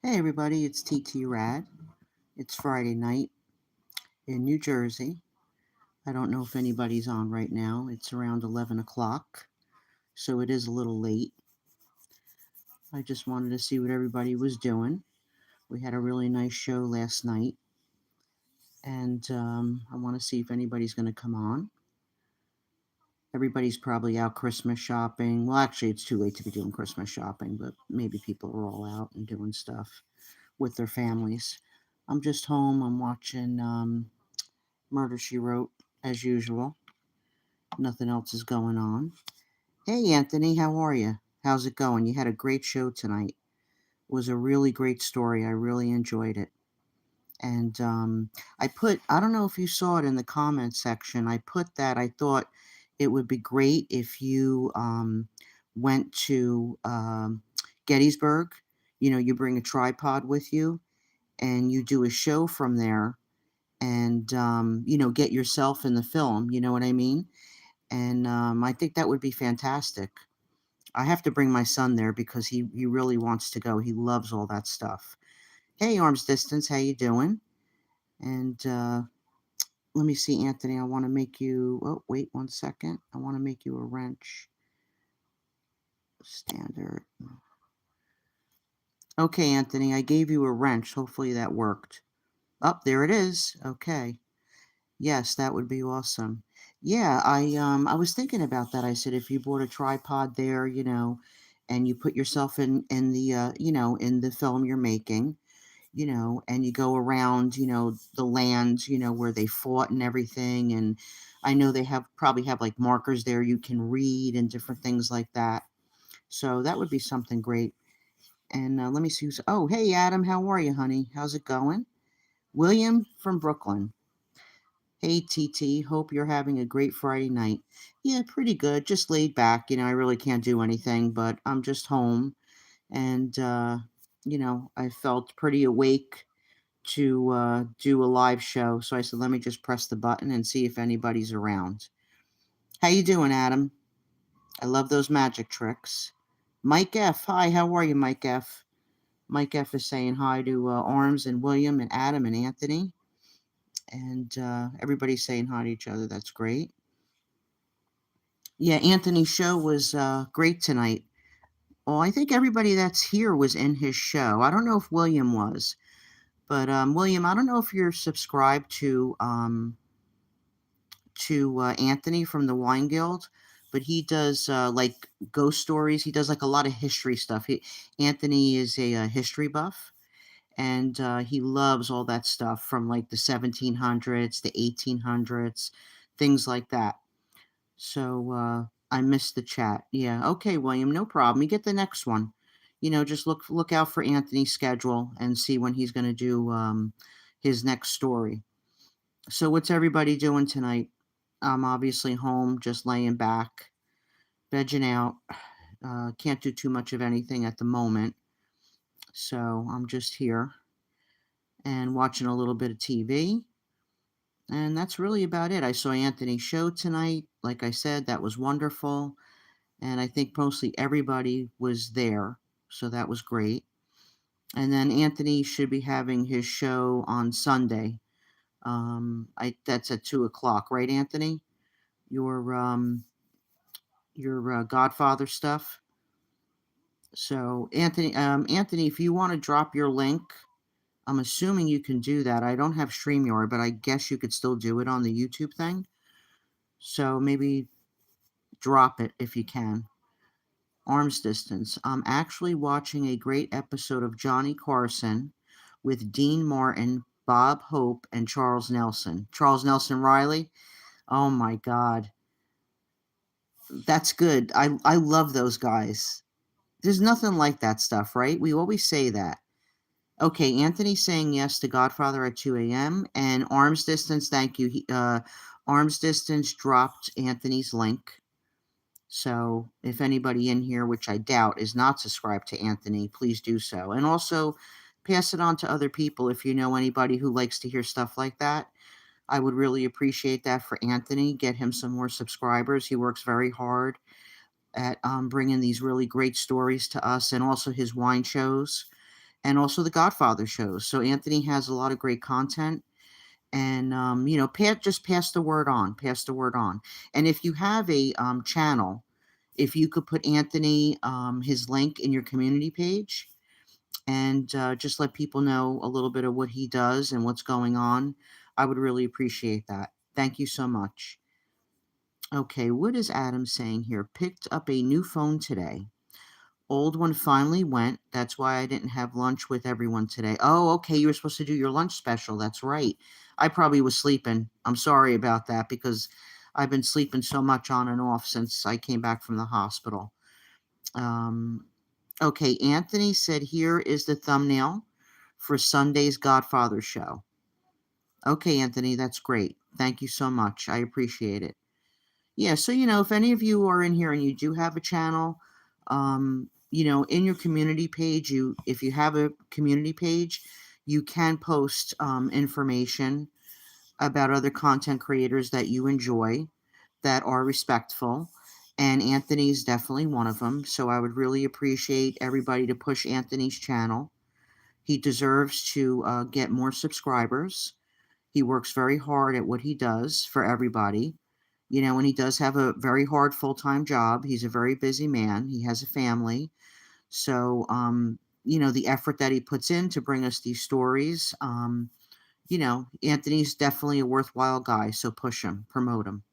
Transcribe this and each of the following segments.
Hey everybody, it's TeeTee Rad. It's Friday night in New Jersey. I don't know if anybody's on right now. It's around 11 o'clock, so it is a little late. I just wanted to see what everybody was doing. We had a really nice show last night, and I want to see if anybody's going to come on. Everybody's probably out Christmas shopping. Well, actually, it's too late to be doing Christmas shopping, but maybe people are all out and doing stuff with their families. I'm just home. I'm watching Murder, She Wrote, as usual. Nothing else is going on. Hey, Anthony, how are you? How's it going? You had a great show tonight. It was a really great story. I really enjoyed it. And I don't know if you saw it in the comments section. I put that I thought it would be great if you went to Gettysburg. You bring a tripod with you and you do a show from there and, get yourself in the film. You know what I mean? And I think that would be fantastic. I have to bring my son there because he really wants to go. He loves all that stuff. Hey, arms distance, how you doing? And let me see, Anthony. I want to make you. Oh, wait 1 second. I want to make you a wrench. Standard. Okay, Anthony. I gave you a wrench. Hopefully that worked. Oh, there it is. Okay. Yes, that would be awesome. Yeah, I was thinking about that. I said if you bought a tripod there, and you put yourself in the in the film you're making, and you go around, the lands, where they fought and everything, and I know they probably have like markers there you can read and different things like that. So that would be something great. And let me see oh, hey Adam, how are you, honey? How's it going? William from Brooklyn. Hey, TT, hope you're having a great Friday night. Yeah, pretty good. Just laid back. I really can't do anything, but I'm just home. And, I felt pretty awake to do a live show. So I said, let me just press the button and see if anybody's around. How you doing, Adam? I love those magic tricks. Mike F. Hi, how are you, Mike F.? Mike F. is saying hi to Arms and William and Adam and Anthony. And everybody's saying hi to each other. That's great. Yeah, Anthony's show was great tonight. Well, I think everybody that's here was in his show. I don't know if William was, but William, I don't know if you're subscribed to Anthony from the Wine Guild, but he does like ghost stories. He does like a lot of history stuff. Anthony is a history buff, and he loves all that stuff from like the 1700s, the 1800s, things like that. So, I missed the chat. Yeah, okay, William, no problem. You get the next one. Just look out for Anthony's schedule and see when he's going to do his next story. So, what's everybody doing tonight? I'm obviously home, just laying back, vegging out. Can't do too much of anything at the moment, so I'm just here and watching a little bit of TV. And that's really about it. I saw Anthony's show tonight. Like I said, that was wonderful. And I think mostly everybody was there, so that was great. And then Anthony should be having his show on Sunday. I That's at 2 o'clock, right, Anthony? Your Godfather stuff. So Anthony, if you want to drop your link, I'm assuming you can do that. I don't have StreamYard, but I guess you could still do it on the YouTube thing. So maybe drop it if you can. Arms distance. I'm actually watching a great episode of Johnny Carson with Dean Martin, Bob Hope, and Charles Nelson. Charles Nelson Riley? Oh my God. That's good. I love those guys. There's nothing like that stuff, right? We always say that. Okay, Anthony's saying yes to Godfather at 2 a.m. And Arms Distance, thank you. Arms Distance dropped Anthony's link. So if anybody in here, which I doubt, is not subscribed to Anthony, please do so. And also pass it on to other people if you know anybody who likes to hear stuff like that. I would really appreciate that for Anthony. Get him some more subscribers. He works very hard at bringing these really great stories to us and also his wine shows. and also the Godfather shows. So Anthony has a lot of great content. And just pass the word on, pass the word on. And if you have a channel, if you could put Anthony his link in your community page, and just let people know a little bit of what he does and what's going on, I would really appreciate that. Thank you so much. Okay, what is Adam saying here? Picked up a new phone today. Old one finally went. That's why I didn't have lunch with everyone today. Oh, okay. You were supposed to do your lunch special. That's right. I probably was sleeping. I'm sorry about that because I've been sleeping so much on and off since I came back from the hospital. Okay, Anthony said here is the thumbnail for Sunday's Godfather show. Okay, Anthony, that's great. Thank you so much. I appreciate it. Yeah, so if any of you are in here and you do have a channel, in your community page, if you have a community page, you can post information about other content creators that you enjoy that are respectful. And Anthony's definitely one of them. So I would really appreciate everybody to push Anthony's channel. He deserves to get more subscribers. He works very hard at what he does for everybody. And he does have a very hard full-time job. He's a very busy man. He has a family. So, the effort that he puts in to bring us these stories, Anthony's definitely a worthwhile guy. So push him, promote him.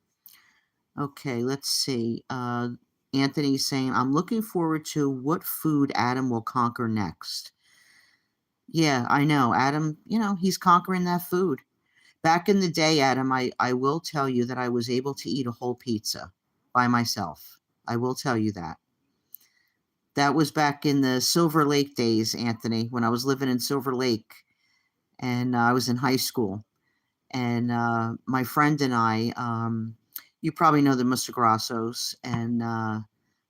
Okay, let's see. Anthony's saying, I'm looking forward to what food Adam will conquer next. Yeah, I know. Adam, he's conquering that food. Back in the day, Adam, I will tell you that I was able to eat a whole pizza by myself. I will tell you that. That was back in the Silver Lake days, Anthony, when I was living in Silver Lake and I was in high school. And my friend and I, you probably know the Musagrassos, and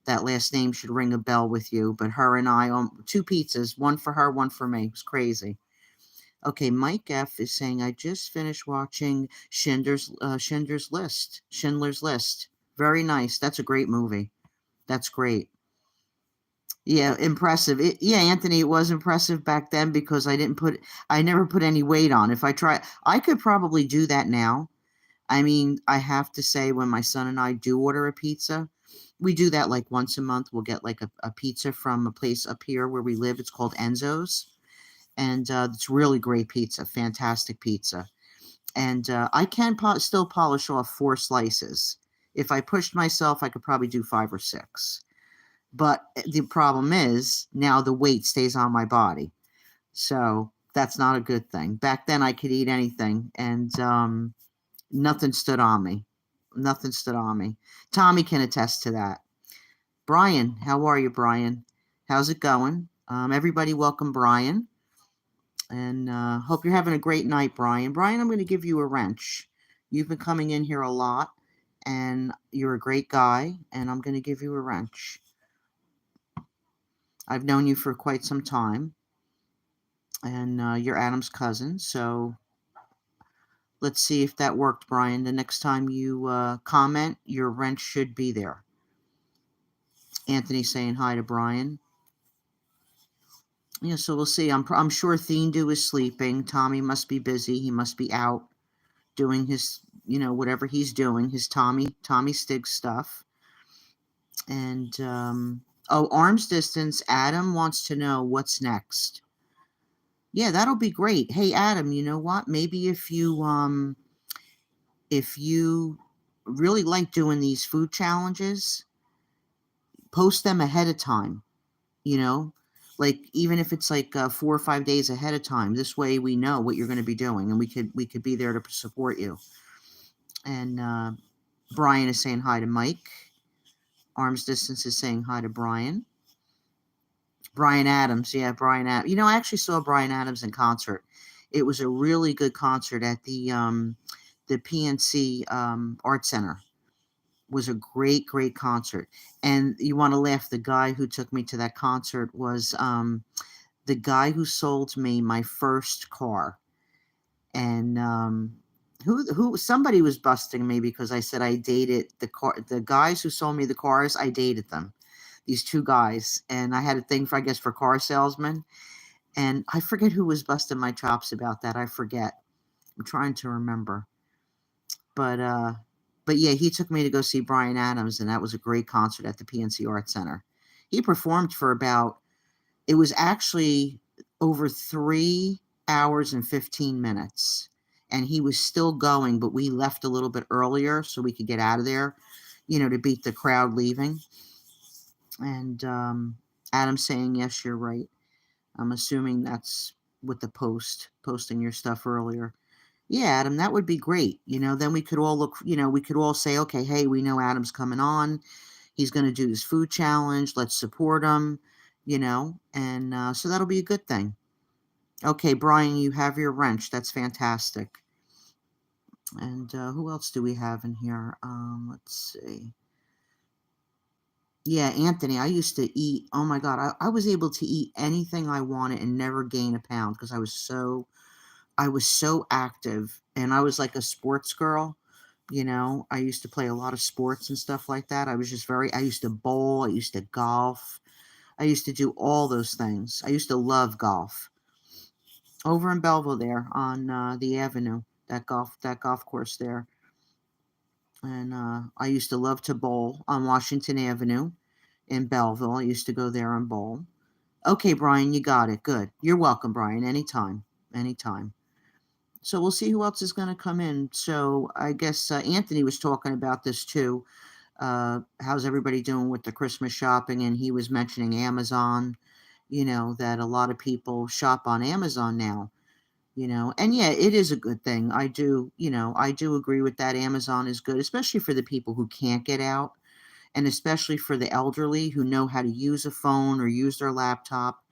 that last name should ring a bell with you. But her and I, two pizzas, one for her, one for me. It was crazy. Okay, Mike F is saying, I just finished watching Schindler's List. Very nice. That's a great movie. That's great. Yeah, impressive. Yeah, Anthony, it was impressive back then because I never put any weight on. If I try, I could probably do that now. I mean, I have to say, when my son and I do order a pizza, we do that like once a month. We'll get like a pizza from a place up here where we live. It's called Enzo's. And it's really great pizza, fantastic pizza. And I can still polish off 4 slices. If I pushed myself, I could probably do 5 or 6. But the problem is now the weight stays on my body. So that's not a good thing. Back then I could eat anything, and nothing stood on me. Nothing stood on me. Tommy can attest to that. Brian, how are you, Brian? How's it going? Everybody welcome Brian. And hope you're having a great night, Brian. Brian, I'm going to give you a wrench. You've been coming in here a lot, and you're a great guy, and I'm going to give you a wrench. I've known you for quite some time, and you're Adam's cousin, so let's see if that worked, Brian. The next time you comment, your wrench should be there. Anthony saying hi to Brian. Yeah, so we'll see. I'm sure Thindu is sleeping. Tommy must be busy. He must be out doing his, whatever he's doing, his Tommy Stig stuff. And arm's distance. Adam wants to know what's next. Yeah, that'll be great. Hey, Adam, you know what? Maybe if you really like doing these food challenges, post them ahead of time. Like even if it's like 4 or 5 days ahead of time. This way we know what you're going to be doing, and we could be there to support you. And Brian is saying hi to Mike. Arms distance is saying hi to Brian. Brian Adams, yeah, Brian Adams. I actually saw Brian Adams in concert. It was a really good concert at the PNC Art Center. Was a great, great concert. And you want to laugh, the guy who took me to that concert was the guy who sold me my first car. And who somebody was busting me because I said I dated the guys who sold me the cars. I dated them, these 2 guys, and I had a thing for, I guess, for car salesmen. And I forget who was busting my chops about that. I forget. I'm trying to remember. But but yeah, he took me to go see Bryan Adams, and that was a great concert at the PNC Arts Center. He performed for about, it was actually over 3 hours and 15 minutes. And he was still going, but we left a little bit earlier so we could get out of there, to beat the crowd leaving. And Adam's saying, yes, you're right. I'm assuming that's with the posting your stuff earlier. Yeah, Adam, that would be great. Then we could all look, we could all say, okay, hey, we know Adam's coming on. He's going to do this food challenge. Let's support him, and so that'll be a good thing. Okay, Brian, you have your wrench. That's fantastic. And who else do we have in here? Let's see. Yeah, Anthony, I used to eat, oh my God, I was able to eat anything I wanted and never gain a pound because I was so active, and I was like a sports girl. I used to play a lot of sports and stuff like that. I used to bowl, I used to golf. I used to do all those things. I used to love golf. Over in Belleville there on the avenue, that golf course there. And I used to love to bowl on Washington Avenue in Belleville. I used to go there and bowl. Okay, Brian, you got it. Good. You're welcome, Brian. Anytime. Anytime. So we'll see who else is going to come in. So I guess Anthony was talking about this too. How's everybody doing with the Christmas shopping? And he was mentioning Amazon, that a lot of people shop on Amazon now, and yeah, it is a good thing. I do agree with that. Amazon is good, especially for the people who can't get out, and especially for the elderly who know how to use a phone or use their laptop,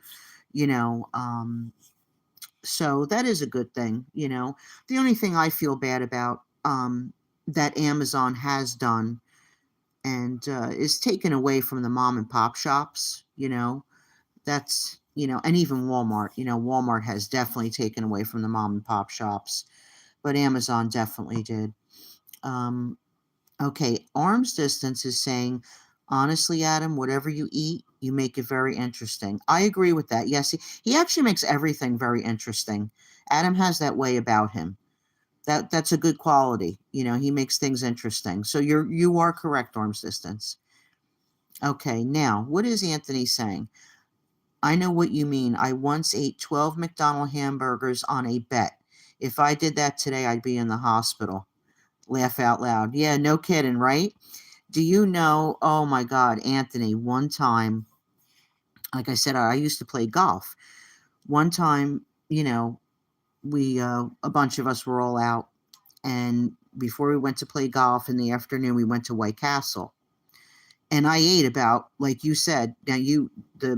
you know. So that is a good thing. The only thing I feel bad about, that Amazon has done and is taken away from the mom and pop shops. And even Walmart. Walmart has definitely taken away from the mom and pop shops, but Amazon definitely did. Um, okay, Arms Distance is saying, honestly, Adam, whatever you eat, you make it very interesting. I agree with that. Yes, he actually makes everything very interesting. Adam has that way about him. That's a good quality. He makes things interesting. So you are correct, Arms Distance. Okay, now what is Anthony saying? I know what you mean. I once ate 12 McDonald hamburgers on a bet. If I did that today, I'd be in the hospital. Laugh out loud. Yeah, no kidding, right? Do you know? Oh my God, Anthony, one time, like I said, I used to play golf. One time, a bunch of us were all out, and before we went to play golf in the afternoon, we went to White Castle. And I ate about, like you said, the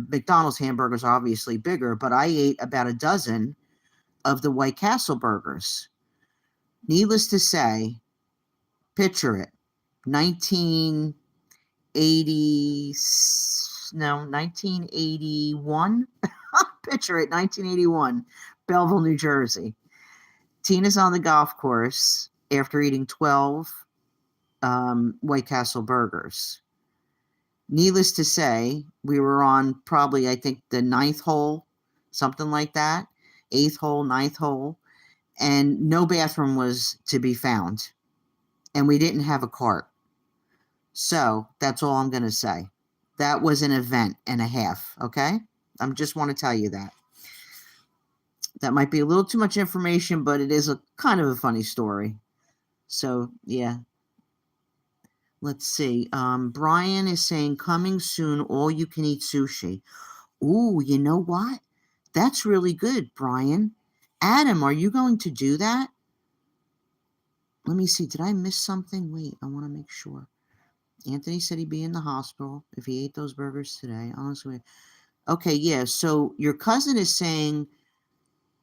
McDonald's hamburgers are obviously bigger, but I ate about a dozen of the White Castle burgers. Needless to say, picture it, 1980, no, 1981. Picture it, 1981, Belleville, New Jersey. Tina's on the golf course after eating 12 White Castle burgers. Needless to say, we were on probably, I think, the ninth hole, something like that, eighth hole, ninth hole, and no bathroom was to be found. And we didn't have a cart. So that's all I'm going to say. That was an event and a half, okay? I just want to tell you that. That might be a little too much information, but it is a kind of a funny story. So, yeah. Let's see. Brian is saying, coming soon, all you can eat sushi. Ooh, you know what? That's really good, Brian. Adam, are you going to do that? Let me see. Did I miss something? Wait, I want to make sure. Anthony said he'd be in the hospital if he ate those burgers today. Honestly. Okay, yeah. So your cousin is saying,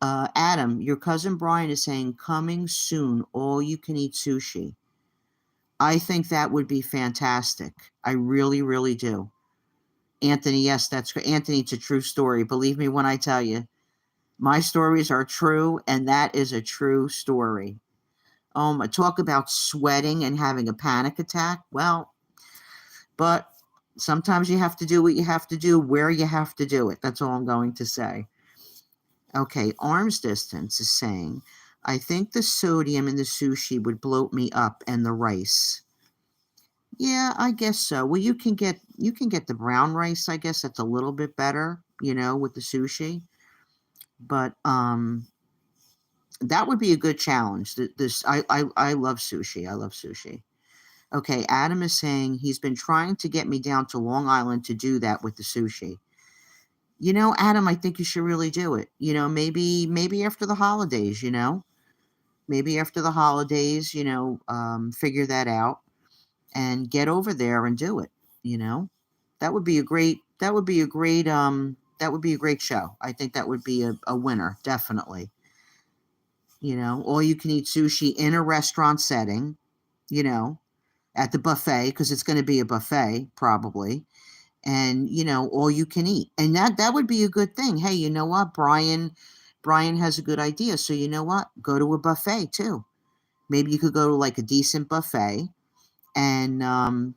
Adam, your cousin Brian is saying, coming soon, all you can eat sushi. I think that would be fantastic. I really, really do. Anthony, yes, that's great. Anthony, it's a true story. Believe me when I tell you. My stories are true, and that is a true story. Talk about sweating and having a panic attack. Well, but sometimes you have to do what you have to do, where you have to do it. That's all I'm going to say. Okay, arm's distance is saying, I think the sodium in the sushi would bloat me up and the rice. Yeah, I guess so. Well, you can get the brown rice, I guess that's a little bit better, with the sushi. But that would be a good challenge. This I love sushi. I love sushi. Okay, Adam is saying he's been trying to get me down to Long Island to do that with the sushi. Adam, I think you should really do it. Maybe after the holidays, maybe after the holidays, figure that out and get over there and do it, you know? That would be a great show. I think that would be a winner, definitely. All you can eat sushi in a restaurant setting, you know, at the buffet, because it's going to be a buffet probably, and all you can eat, and that would be a good thing. Hey, you know what, Brian has a good idea. So you know what, go to a buffet too. Maybe you could go to like a decent buffet and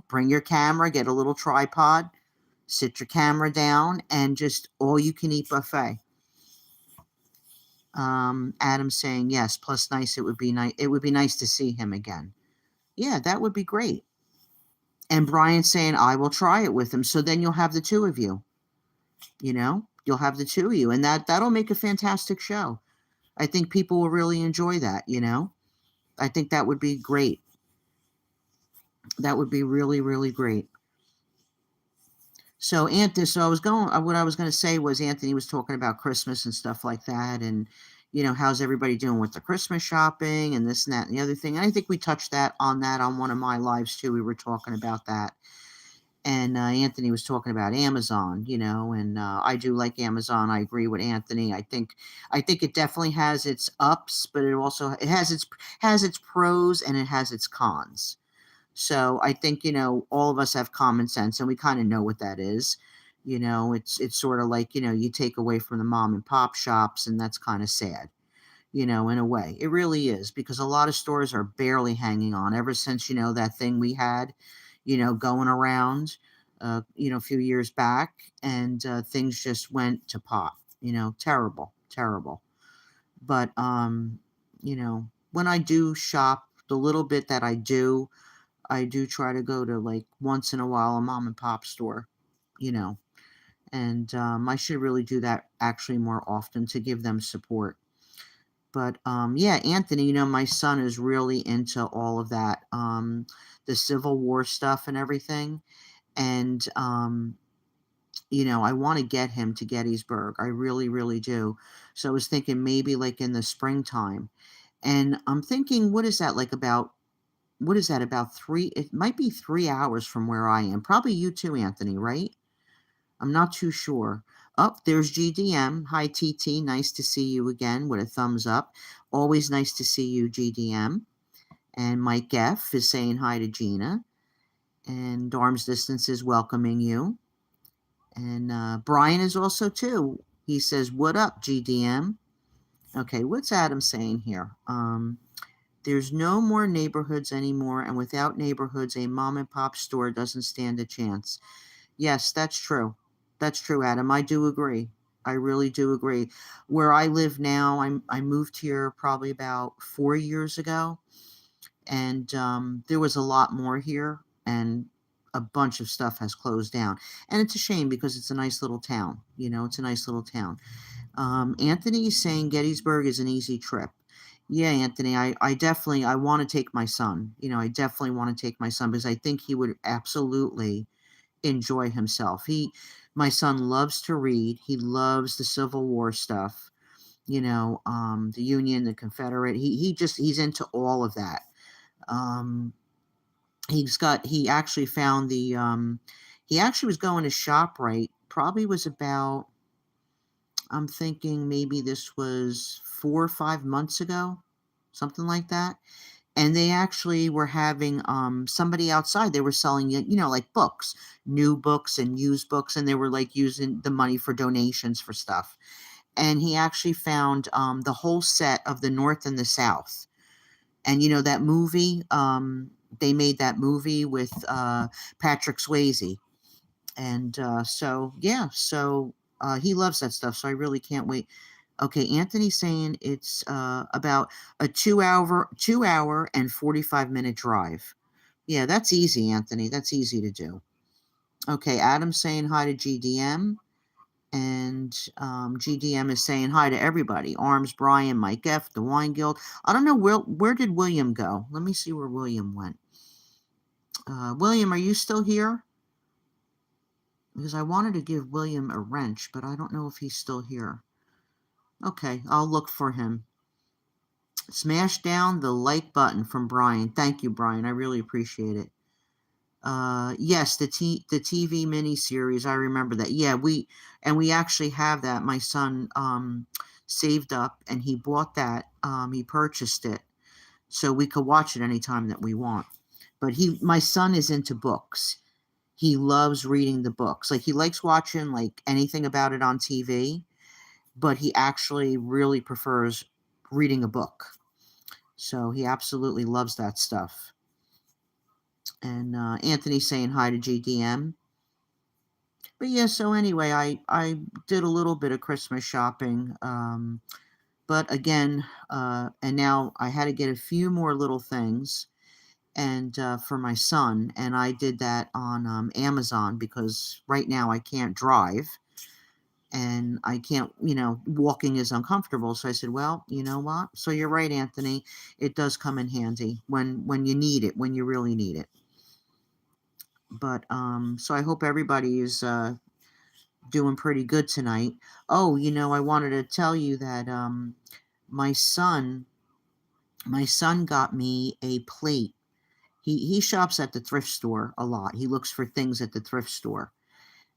bring your camera, get a little tripod, sit your camera down, and just all you can eat buffet. Adam saying yes, plus nice. It would be nice. It would be nice to see him again. Yeah, that would be great. And Brian saying I will try it with him. So then you'll have the two of you. You'll have the two of you, and that'll make a fantastic show. I think people will really enjoy that. I think that would be great. That would be really, really great. So Anthony, what I was going to say was Anthony was talking about Christmas and stuff like that, and how's everybody doing with the Christmas shopping and this and that and the other thing. And I think we touched that on one of my lives too. We were talking about that, and Anthony was talking about Amazon, and I do like Amazon. I agree with Anthony. I think it definitely has its ups, but it has its pros and it has its cons. So I think, all of us have common sense and we kind of know what that is. It's sort of like, you take away from the mom and pop shops, and that's kind of sad, in a way. It really is, because a lot of stores are barely hanging on ever since, that thing we had, going around, a few years back, and things just went to pot, terrible, terrible. But, when I do shop, the little bit that I do try to go to, like, once in a while, a mom and pop store, you know, and I should really do that actually more often to give them support. But yeah, Anthony, my son is really into all of that, the Civil War stuff and everything. And, I want to get him to Gettysburg. I really, really do. So I was thinking maybe like in the springtime. And I'm thinking, what is that, about it might be 3 hours from where I am. Probably you too, Anthony, right? I'm not too sure. Oh, there's GDM. Hi, TT. Nice to see you again with a thumbs up. Always nice to see you, GDM. And Mike F is saying hi to Gina. And Arms Distance is welcoming you. And Brian is also too. He says, what up, GDM? Okay, what's Adam saying here? There's no more neighborhoods anymore, and without neighborhoods, a mom and pop store doesn't stand a chance. Yes, that's true. That's true, Adam. I do agree. I really do agree. Where I live now, I moved here probably about 4 years ago, and there was a lot more here, and a bunch of stuff has closed down. And it's a shame because it's a nice little town. It's a nice little town. Anthony is saying Gettysburg is an easy trip. Yeah, Anthony, I definitely I want to take my son. I definitely want to take my son because I think he would absolutely enjoy himself. My son loves to read. He loves the Civil War stuff. The Union, the Confederate. He's into all of that. Um, he actually found he actually was going to ShopRite. Probably was about, I'm thinking maybe this was 4 or 5 months ago, something like that. And they actually were having somebody outside. They were selling, like books, new books and used books, and they were like using the money for donations for stuff. And he actually found the whole set of the North and the South. And that movie, they made that movie with Patrick Swayze. And so yeah, so He loves that stuff, so I really can't wait. Okay, Anthony's saying it's about a 2 hour and 45-minute drive. Yeah, that's easy, Anthony. That's easy to do. Okay, Adam's saying hi to GDM. And GDM is saying hi to everybody. Arms, Brian, Mike F., the Wine Guild. I don't know, where did William go? Let me see where William went. William, are you still here? Because I wanted to give William a wrench, but I don't know if he's still here. Okay, I'll look for him. Smash down the like button from Brian. Thank you, Brian. I really appreciate it. Yes, the TV miniseries. I remember that. Yeah, we actually have that. My son saved up and he bought that. He purchased it so we could watch it anytime that we want. But my son is into books. He loves reading the books. Like he likes watching like anything about it on TV, but he actually really prefers reading a book. So he absolutely loves that stuff. And Anthony saying hi to GDM. But yeah, so anyway, I did a little bit of Christmas shopping. But again, and now I had to get a few more little things and for my son, and I did that on Amazon because right now I can't drive and I can't, walking is uncomfortable. So I said, well, you know what? So you're right, Anthony. It does come in handy when you need it, when you really need it. But so I hope everybody is doing pretty good tonight. Oh, I wanted to tell you that my son my son got me a plate. He shops at the thrift store a lot. He looks for things at the thrift store.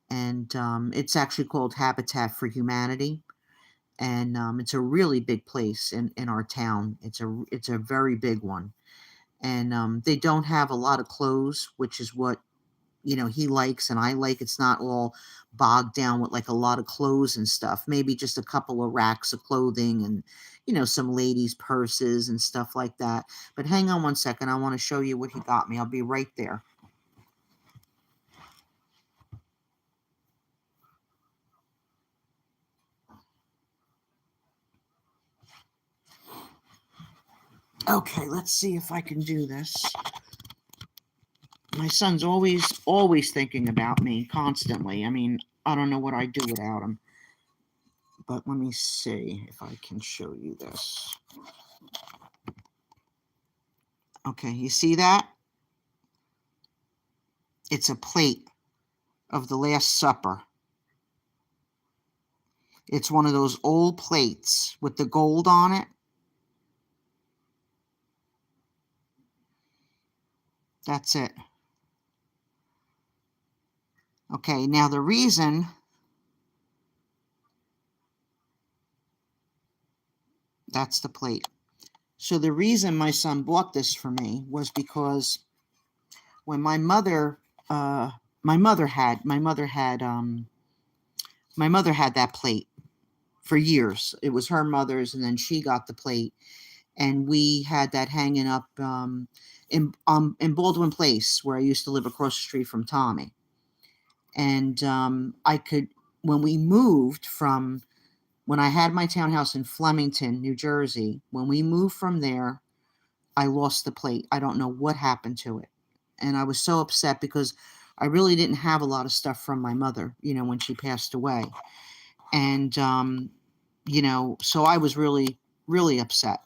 And it's actually called Habitat for Humanity. And it's a really big place in our town. It's a very big one. And they don't have a lot of clothes, which is what he likes and I like. It's not all bogged down with like a lot of clothes and stuff. Maybe just a couple of racks of clothing and some ladies' purses and stuff like that. But hang on one second. I want to show you what he got me. I'll be right there. Okay, let's see if I can do this. My son's always thinking about me constantly. I mean, I don't know what I'd do without him. But let me see if I can show you this. Okay, you see that? It's a plate of the Last Supper. It's one of those old plates with the gold on it. That's it. Okay, now the reason that's the plate. So the reason my son bought this for me was because when my mother had that plate for years. It was her mother's, and then she got the plate, and we had that hanging up in Baldwin Place, where I used to live across the street from Tommy. And when we moved from, when I had my townhouse in Flemington, New Jersey, when we moved from there, I lost the plate. I don't know what happened to it. And I was so upset because I really didn't have a lot of stuff from my mother, when she passed away. And, so I was really, really upset.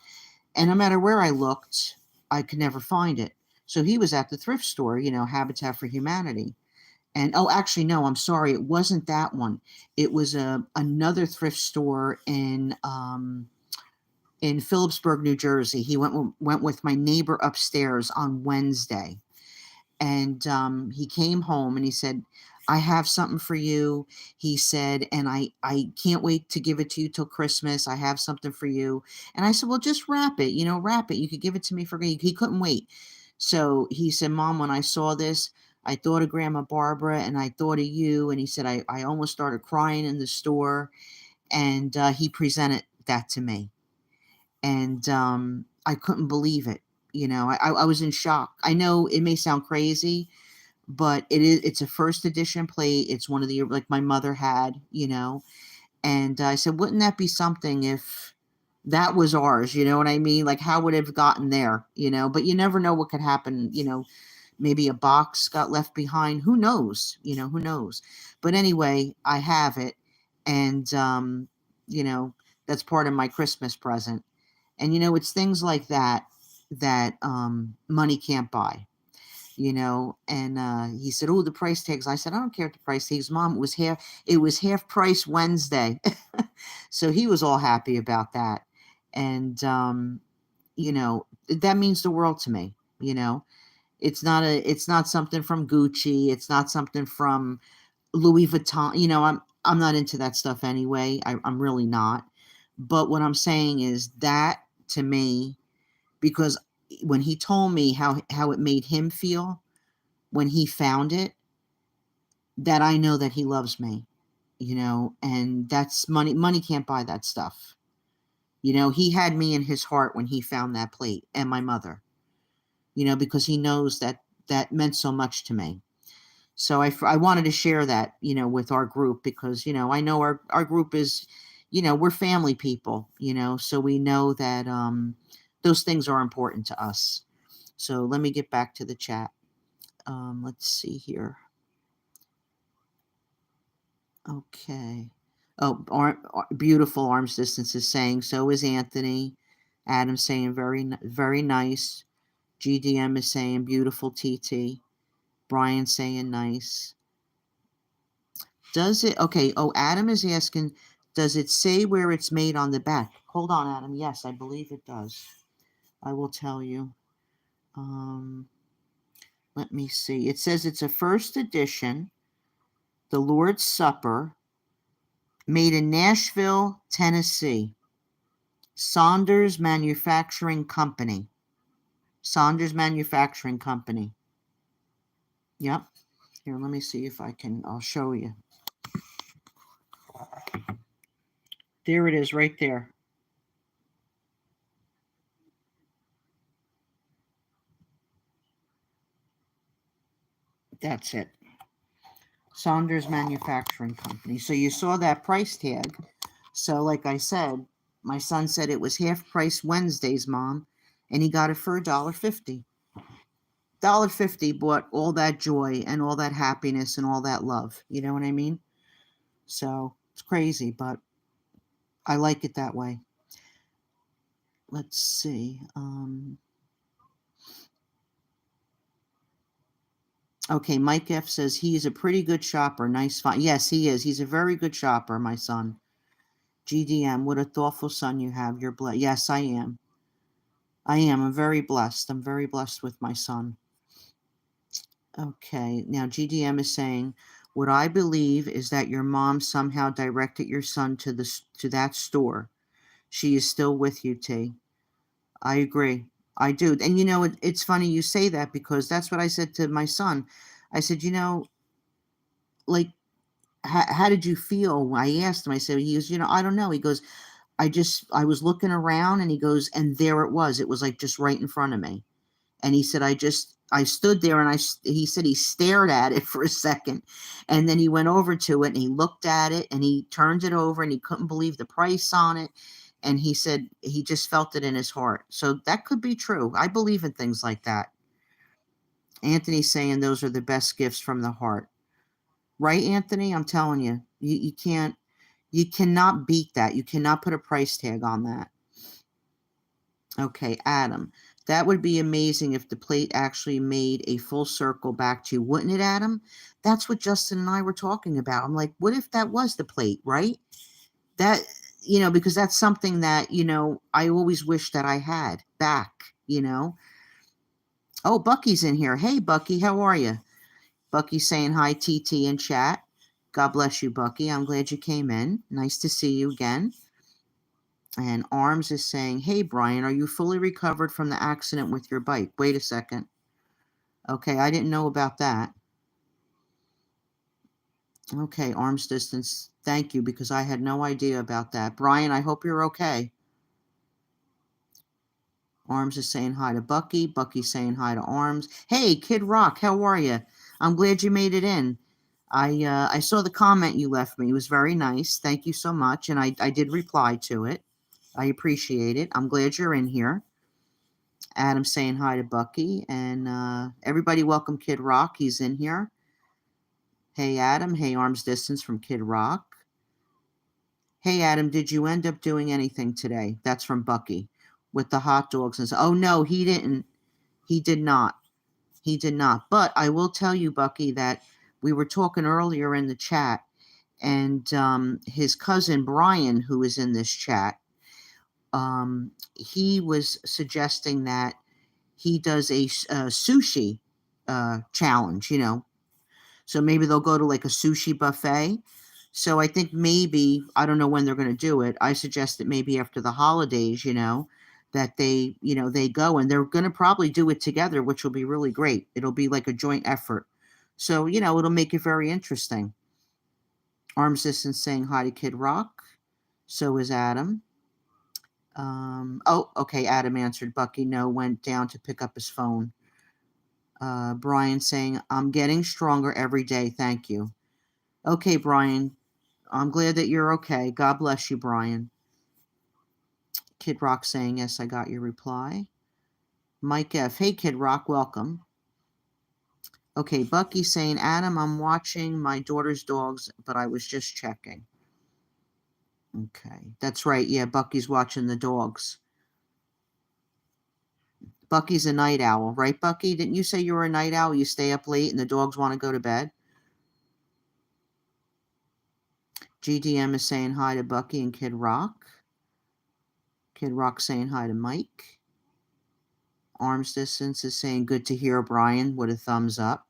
And no matter where I looked, I could never find it. So he was at the thrift store, Habitat for Humanity. And oh, actually, no, I'm sorry, it wasn't that one. It was another thrift store in Phillipsburg, New Jersey. He went with my neighbor upstairs on Wednesday, and he came home and he said, I have something for you. He said, and I can't wait to give it to you till Christmas. I have something for you. And I said, well, just wrap it, wrap it. You could give it to me for free. He couldn't wait. So he said, Mom, when I saw this, I thought of Grandma Barbara and I thought of you. And he said, I almost started crying in the store. And he presented that to me. And I couldn't believe it. I was in shock. I know it may sound crazy, but it's a first edition plate. It's one of the, like my mother had, and I said, wouldn't that be something if that was ours? You know what I mean? Like, how would it have gotten there? But you never know what could happen. Maybe a box got left behind. Who knows? Who knows? But anyway, I have it, and you know, that's part of my Christmas present. And it's things like that that money can't buy. And he said, "Oh, the price tags." I said, "I don't care if the price tags, Mom. It was half price Wednesday." So he was all happy about that. And that means the world to me. It's not something from Gucci. It's not something from Louis Vuitton. I'm not into that stuff anyway. I'm really not. But what I'm saying is that, to me, because when he told me how it made him feel when he found it, that I know that he loves me, and that's money. Money can't buy that stuff. He had me in his heart when he found that plate, and my mother, because he knows that that meant so much to me. So I wanted to share that, with our group, because, I know our group is, we're family people, so we know that those things are important to us. So let me get back to the chat. Let's see here. Okay. Oh, beautiful arms distance is saying, so is Anthony. Adam saying very nice. GDM is saying beautiful TT. Brian saying nice. Does it, okay, oh, Adam is asking, does it say where it's made on the back? Hold on, Adam. Yes, I believe it does. I will tell you. Um, Let me see. It says it's a first edition, the Lord's Supper, made in Nashville, Tennessee. Saunders Manufacturing Company. Saunders Manufacturing Company. Yep. Here, let me see if I'll show you. There it is right there. That's it. Saunders Manufacturing Company. So you saw that price tag. So like I said, my son said it was half price Wednesdays, Mom, and he got it for $1.50. $1.50 bought all that joy and all that happiness and all that love. You know what I mean? So it's crazy, but I like it that way. Let's see. Okay, Mike F says he's a pretty good shopper. Nice find. Yes, he is. He's a very good shopper, my son. GDM, what a thoughtful son you have. You're blessed. Yes, I am. I am. I'm very blessed. I'm very blessed with my son. Okay, now GDM is saying, what I believe is that your mom somehow directed your son to that store. She is still with you, T. I agree. I do. And it's funny you say that, because that's what I said to my son. I said, like, how did you feel? I asked him. I said, he goes, I don't know. He goes, I was looking around, and he goes, and there it was. It was like just right in front of me. And he said, I stood there, and he said he stared at it for a second, and then he went over to it and he looked at it and he turned it over and he couldn't believe the price on it. And he said he just felt it in his heart. So that could be true. I believe in things like that. Anthony's saying those are the best gifts from the heart. Right, Anthony? I'm telling you, you cannot beat that. You cannot put a price tag on that. Okay, Adam. That would be amazing if the plate actually made a full circle back to you, wouldn't it, Adam? That's what Justin and I were talking about. I'm like, what if that was the plate, right? That, because that's something that, I always wish that I had back. Oh, Bucky's in here. Hey, Bucky, how are you? Bucky's saying hi, TT, in chat. God bless you, Bucky. I'm glad you came in. Nice to see you again. And Arms is saying, hey, Brian, are you fully recovered from the accident with your bike? Wait a second. Okay, I didn't know about that. Okay, Arms distance, thank you, because I had no idea about that. Brian, I hope you're okay. Arms is saying hi to Bucky. Bucky's saying hi to Arms. Hey, Kid Rock, how are you? I'm glad you made it in. I saw the comment you left me. It was very nice. Thank you so much. And I did reply to it. I appreciate it. I'm glad you're in here. Adam saying hi to Bucky. And everybody welcome Kid Rock. He's in here. Hey, Adam. Hey, Arms Distance from Kid Rock. Hey, Adam, did you end up doing anything today? That's from Bucky with the hot dogs. And oh, no, he didn't. He did not. He did not. But I will tell you, Bucky, that we were talking earlier in the chat, and his cousin Brian, who is in this chat, he was suggesting that he does a sushi challenge, So maybe they'll go to like a sushi buffet. So I think maybe, I don't know when they're going to do it. I suggest that maybe after the holidays, that they go, and they're going to probably do it together, which will be really great. It'll be like a joint effort. So, it'll make it very interesting. Arms Distance saying hi to Kid Rock. So is Adam. Oh, okay. Adam answered. Bucky, no, went down to pick up his phone. Brian saying, I'm getting stronger every day. Thank you. Okay, Brian. I'm glad that you're okay. God bless you, Brian. Kid Rock saying, yes, I got your reply. Mike F. Hey, Kid Rock, welcome. Okay, Bucky saying, Adam, I'm watching my daughter's dogs, but I was just checking. Okay, that's right. Yeah, Bucky's watching the dogs. Bucky's a night owl, right, Bucky? Didn't you say you were a night owl? You stay up late and the dogs want to go to bed? GDM is saying hi to Bucky and Kid Rock. Kid Rock saying hi to Mike. Arms Distance is saying good to hear Brian with a thumbs up.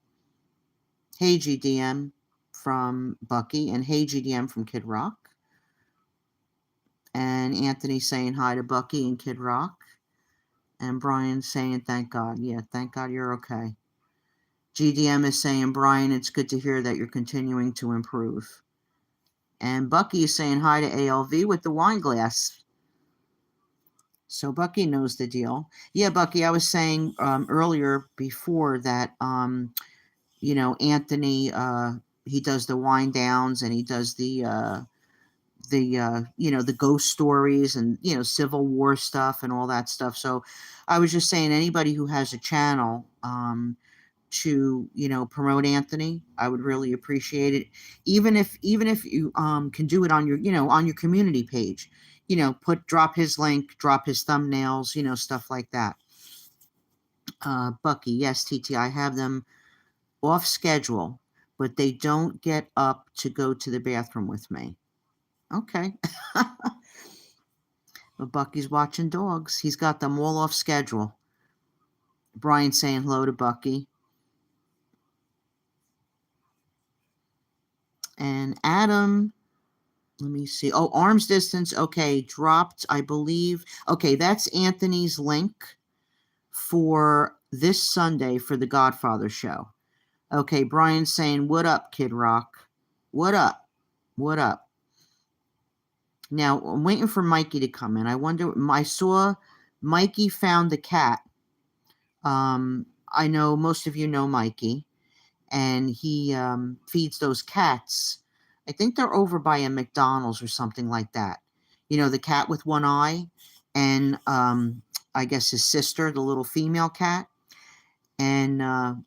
Hey, GDM from Bucky, and hey, GDM from Kid Rock. And Anthony saying hi to Bucky and Kid Rock. And Brian saying, thank God. Yeah, thank God you're okay. GDM is saying, Brian, it's good to hear that you're continuing to improve. And Bucky is saying hi to ALV with the wine glass. So Bucky knows the deal. Yeah, Bucky, I was saying earlier before that, Anthony, he does the wind downs, and he does the ghost stories, and Civil War stuff and all that stuff. So I was just saying, anybody who has a channel to promote Anthony, I would really appreciate it. Even if you can do it on your on your community page, drop his link, drop his thumbnails, stuff like that. Bucky, yes, TT, I have them off schedule, but they don't get up to go to the bathroom with me. Okay. But Bucky's watching dogs. He's got them all off schedule. Brian saying hello to Bucky. And Adam, let me see. Oh, Arms Distance. Okay, dropped, I believe. Okay, that's Anthony's link for this Sunday for the Godfather show. Okay, Brian's saying, what up, Kid Rock? What up? What up? Now, I'm waiting for Mikey to come in. I saw Mikey found the cat. I know most of you know Mikey, and he feeds those cats. I think they're over by a McDonald's or something like that. The cat with one eye, and I guess his sister, the little female cat. And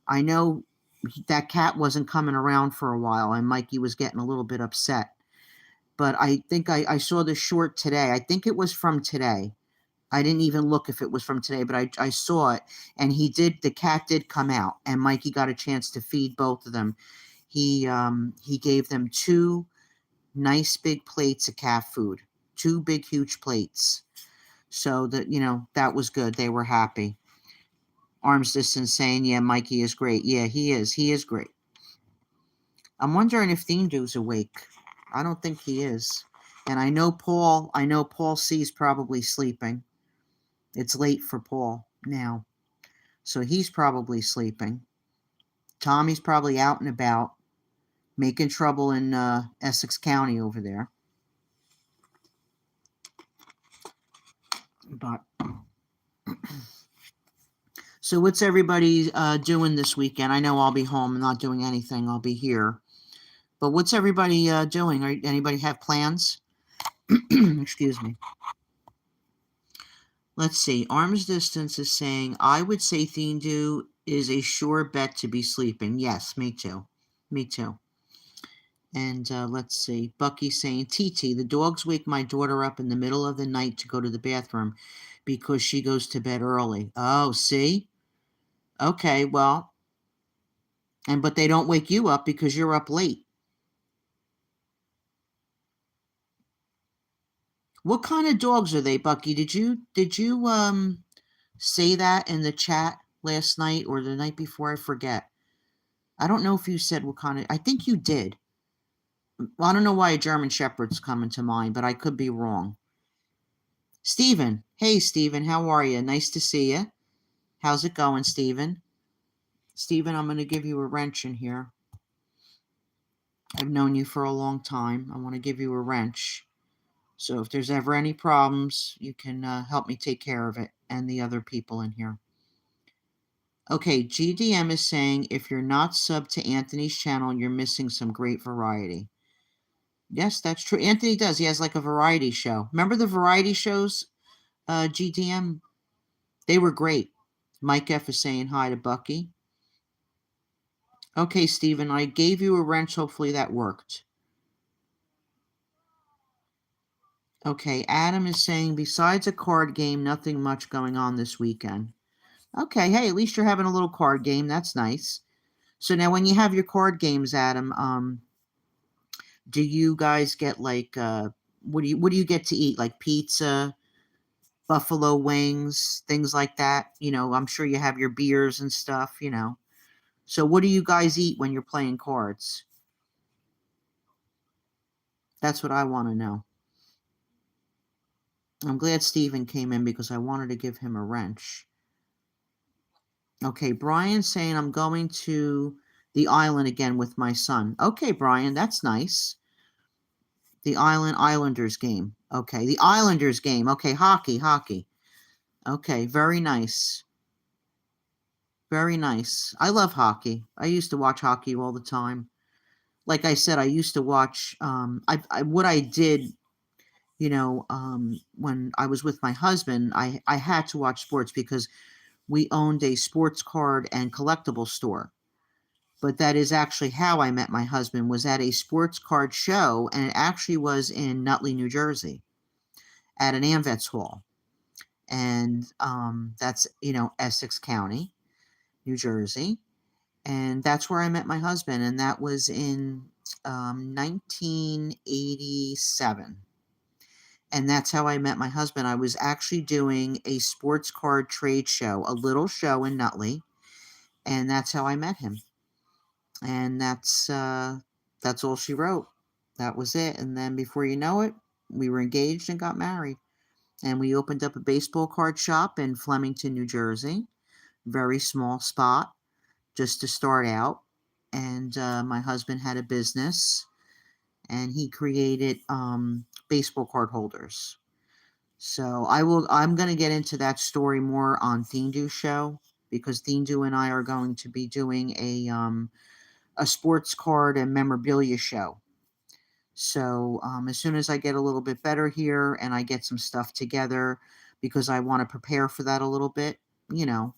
I know that cat wasn't coming around for a while, and Mikey was getting a little bit upset. But I think I saw the short today. I think it was from today. I didn't even look if it was from today, but I saw it, and the cat did come out, and Mikey got a chance to feed both of them. He gave them 2 nice big plates of cat food, 2 big huge plates. So that was good. They were happy. Arms Distance saying, yeah, Mikey is great. Yeah, he is. He is great. I'm wondering if Themdu's awake. I don't think he is. And I know Paul C's probably sleeping. It's late for Paul now. So he's probably sleeping. Tommy's probably out and about, making trouble in Essex County over there. But So what's everybody doing this weekend? I know I'll be home. I'm not doing anything. I'll be here. But what's everybody doing? Anybody have plans? Excuse me. Let's see. Arms Distance is saying, I would say Thindu is a sure bet to be sleeping. Yes, me too. Me too. And let's see. Bucky saying, TeeTee, the dogs wake my daughter up in the middle of the night to go to the bathroom because she goes to bed early. Oh, see? Okay, well, but they don't wake you up because you're up late. What kind of dogs are they, Bucky? Did you say that in the chat last night or the night before? I forget. I don't know if you said what kind of. I think you did. Well, I don't know why a German Shepherd's coming to mind, but I could be wrong. Steven. Hey, Steven, how are you? Nice to see you. How's it going, Steven? Steven, I'm going to give you a wrench in here. I've known you for a long time. I want to give you a wrench. So if there's ever any problems, you can help me take care of it and the other people in here. Okay, GDM is saying if you're not subbed to Anthony's channel, you're missing some great variety. Yes, that's true. Anthony does. He has like a variety show. Remember the variety shows, GDM? They were great. Mike F is saying hi to Bucky. Okay, Steven, I gave you a wrench. Hopefully that worked. Okay, Adam is saying besides a card game, nothing much going on this weekend. Okay, hey, at least you're having a little card game. That's nice. So now when you have your card games, Adam, do you guys get like what do you get to eat? Like pizza, buffalo wings, things like that? I'm sure you have your beers and stuff. So what do you guys eat when you're playing cards? That's what I want to know. I'm glad Steven came in because I wanted to give him a wrench. Okay, Brian's saying I'm going to the island again with my son. Okay, Brian, that's nice. The Islanders game. Okay, the Islanders game. Okay, hockey. Okay, very nice. Very nice. I love hockey. I used to watch hockey all the time. Like I said, I used to watch. What I did, when I was with my husband, I had to watch sports because we owned a sports card and collectible store. But that is actually how I met my husband, was at a sports card show, and it actually was in Nutley, New Jersey, at an AmVets Hall. And that's, Essex County, New Jersey. And that's where I met my husband, and that was in 1987. And that's how I met my husband. I was actually doing a sports card trade show, a little show in Nutley, and that's how I met him. And that's all she wrote. That was it. And then before you know it, we were engaged and got married. And we opened up a baseball card shop in Flemington, New Jersey. Very small spot, just to start out. And my husband had a business, and he created baseball card holders. So I'm going to get into that story more on Thindu show, because Thindu and I are going to be doing a sports card and memorabilia show. So as soon as I get a little bit better here and I get some stuff together, because I want to prepare for that a little bit, you know,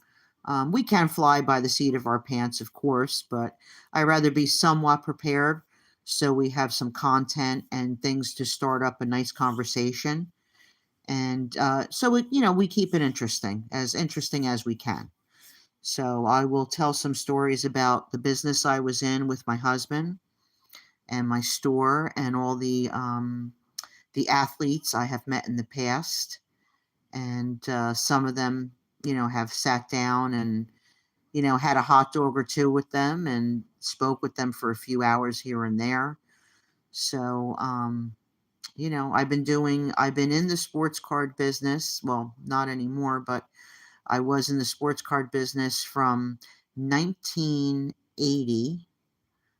we can fly by the seat of our pants, of course, but I'd rather be somewhat prepared so we have some content and things to start up a nice conversation. And so, we keep it interesting as we can. So I will tell some stories about the business I was in with my husband and my store and all the athletes I have met in the past. And some of them, have sat down and, had a hot dog or two with them and spoke with them for a few hours here and there. So, I've been in the sports card business. Well, not anymore, but I was in the sports card business from 1980.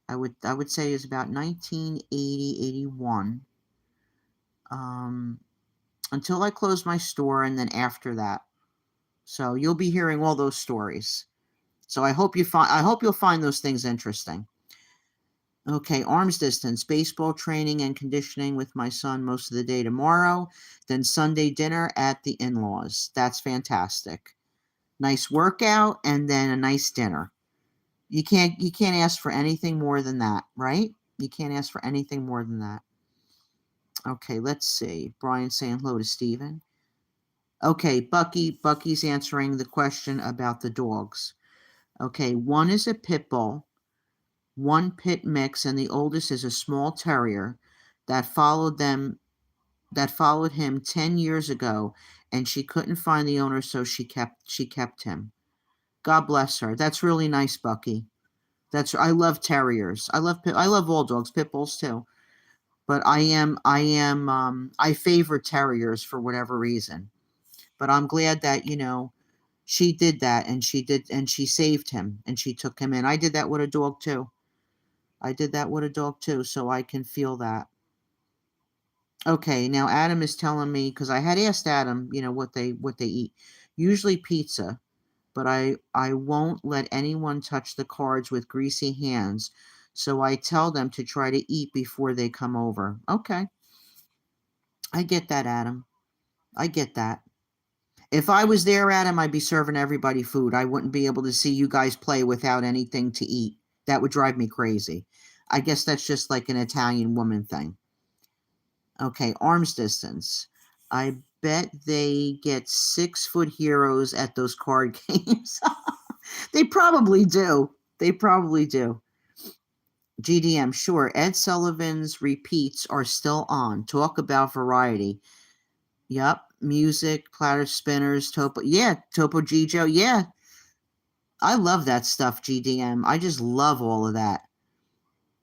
I would say it was about 1980, 81, until I closed my store, and then after that. So you'll be hearing all those stories. So I hope you'll find those things interesting. Okay, arms distance, baseball training and conditioning with my son most of the day tomorrow, then Sunday dinner at the in-laws. That's fantastic. Nice workout and then a nice dinner. You can't ask for anything more than that, right? You can't ask for anything more than that. Okay, let's see. Brian saying hello to Steven. Okay, Bucky's answering the question about the dogs. Okay, one is a pit bull, one pit mix, and the oldest is a small terrier that followed him 10 years ago, and she couldn't find the owner, so she kept him. God bless her. That's really nice, Bucky. I love terriers. I love all dogs, pit bulls too. But I favor terriers for whatever reason. But I'm glad that, she did that, and she saved him, and she took him in. I did that with a dog too. So I can feel that. Okay, now Adam is telling me, because I had asked Adam, what they eat. Usually pizza, but I won't let anyone touch the cards with greasy hands. So I tell them to try to eat before they come over. Okay. I get that, Adam. I get that. If I was there, Adam, I'd be serving everybody food. I wouldn't be able to see you guys play without anything to eat. That would drive me crazy. I guess that's just like an Italian woman thing. Okay, arms distance. I bet they get 6-foot heroes at those card games. They probably do. They probably do. GDM, sure. Ed Sullivan's repeats are still on. Talk about variety. Yep. Music, platter spinners, Topo. Yeah, Topo Gijo. Yeah. I love that stuff, GDM. I just love all of that.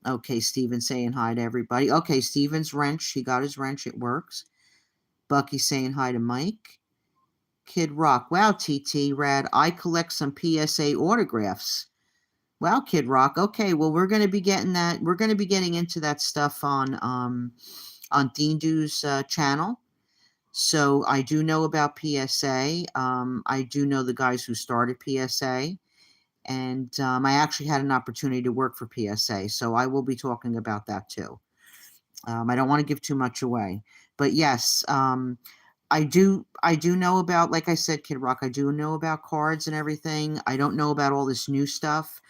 Okay, Steven saying hi to everybody. Okay, Steven's wrench. He got his wrench. It works. Bucky saying hi to Mike. Kid Rock. Wow, TeeTee Rad. I collect some PSA autographs. Wow, Kid Rock. Okay, well, we're going to be getting that. We're going to be getting into that stuff on Dindu's channel. So I do know about PSA. I do know the guys who started PSA. And I actually had an opportunity to work for PSA. So I will be talking about that too. I don't want to give too much away. But yes, I do know about, like I said, Kid Rock, I do know about cards and everything. I don't know about all this new stuff.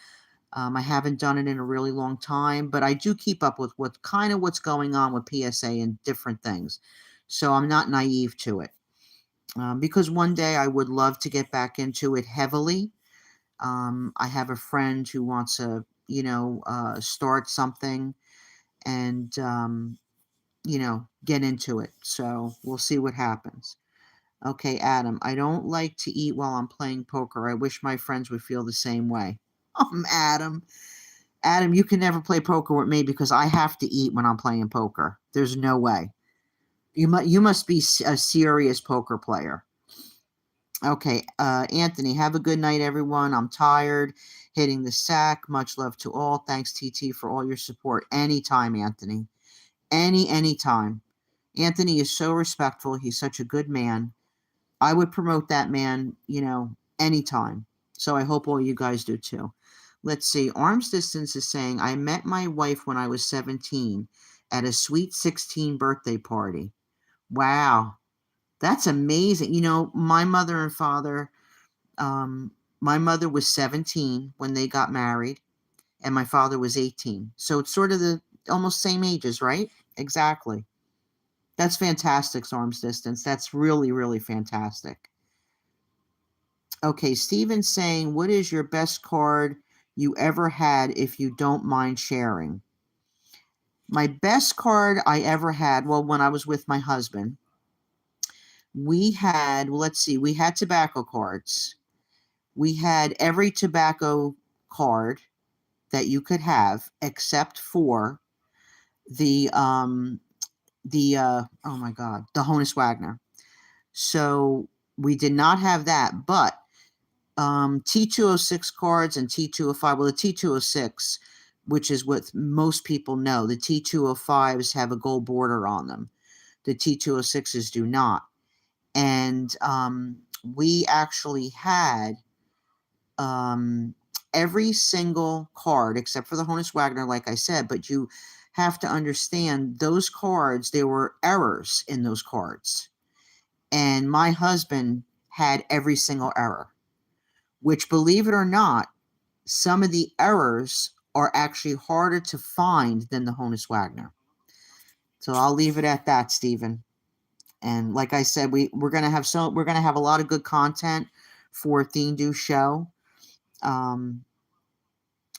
I haven't done it in a really long time, but I do keep up with what's going on with PSA and different things. So I'm not naive to it. Because one day I would love to get back into it heavily. I have a friend who wants to, start something and, get into it. So we'll see what happens. Okay, Adam, I don't like to eat while I'm playing poker. I wish my friends would feel the same way. Adam. Adam, you can never play poker with me because I have to eat when I'm playing poker. There's no way. You must be a serious poker player. Okay, Anthony, have a good night, everyone. I'm tired. Hitting the sack. Much love to all. Thanks, TT, for all your support. Anytime, Anthony. Anytime. Anthony is so respectful. He's such a good man. I would promote that man, anytime. So I hope all you guys do too. Let's see. Arms Distance is saying, I met my wife when I was 17 at a sweet 16 birthday party. Wow. That's amazing. My mother and father, my mother was 17 when they got married, and my father was 18. So it's sort of the almost same ages, right? Exactly. That's fantastic, Arms Distance. That's really, really fantastic. Okay, Steven's saying, what is your best card you ever had if you don't mind sharing? My best card I ever had, well, when I was with my husband, we had, well, let's see, we had tobacco cards. We had every tobacco card that you could have except for oh my God, the Honus Wagner. So we did not have that, but T206 cards and T205, well, the T206, which is what most people know, the T205s have a gold border on them. The T206s do not. And we actually had um, every single card except for the Honus Wagner, like I said. But you have to understand those cards, there were errors in those cards. And my husband had every single error, which, believe it or not, some of the errors are actually harder to find than the Honus Wagner. So I'll leave it at that, Stephen. And like I said, we're gonna have a lot of good content for TeeTee show. Um,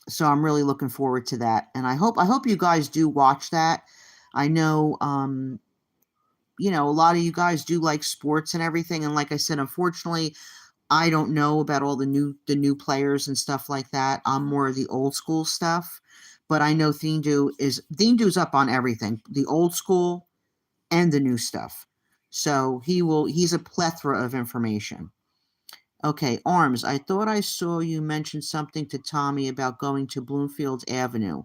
so I'm really looking forward to that, and I hope you guys do watch that. I know a lot of you guys do like sports and everything, and like I said, unfortunately, I don't know about all the new players and stuff like that. I'm more of the old school stuff, but I know TeeTee's up on everything, the old school and the new stuff. So he's a plethora of information. Okay, Arms, I thought I saw you mention something to Tommy about going to Bloomfield Avenue.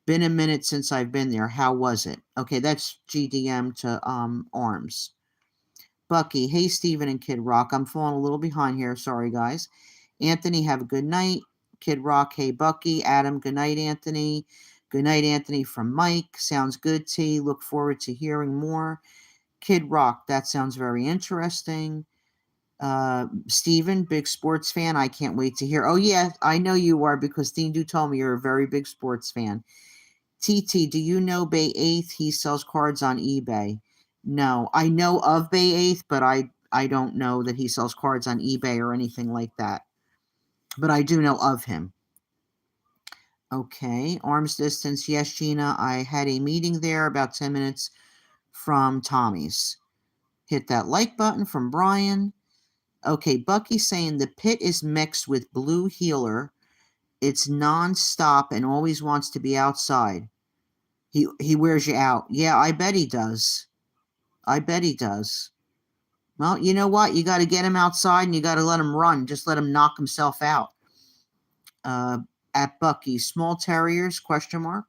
Been a minute since I've been there. How was it? Okay, that's GDM to Arms. Bucky, hey Steven and Kid Rock. I'm falling a little behind here. Sorry, guys. Anthony, have a good night. Kid Rock, hey Bucky. Adam, good night, Anthony. Good night, Anthony from Mike. Sounds good, T. Look forward to hearing more. Kid Rock, that sounds very interesting. Steven, big sports fan. I can't wait to hear. Oh, yeah, I know you are because TeeTee told me you're a very big sports fan. TT, do you know Bay 8th? He sells cards on eBay. No, I know of Bay 8th, but I don't know that he sells cards on eBay or anything like that. But I do know of him. Okay, arms distance. Yes, Gina, I had a meeting there about 10 minutes from Tommy's. Hit that like button from Brian. Okay, Bucky's saying the pit is mixed with blue healer. It's non-stop and always wants to be outside. He wears you out. Yeah, I bet he does. I bet he does. Well, you know what? You got to get him outside and you got to let him run. Just let him knock himself out. Uh, at Bucky's, small terriers, question mark.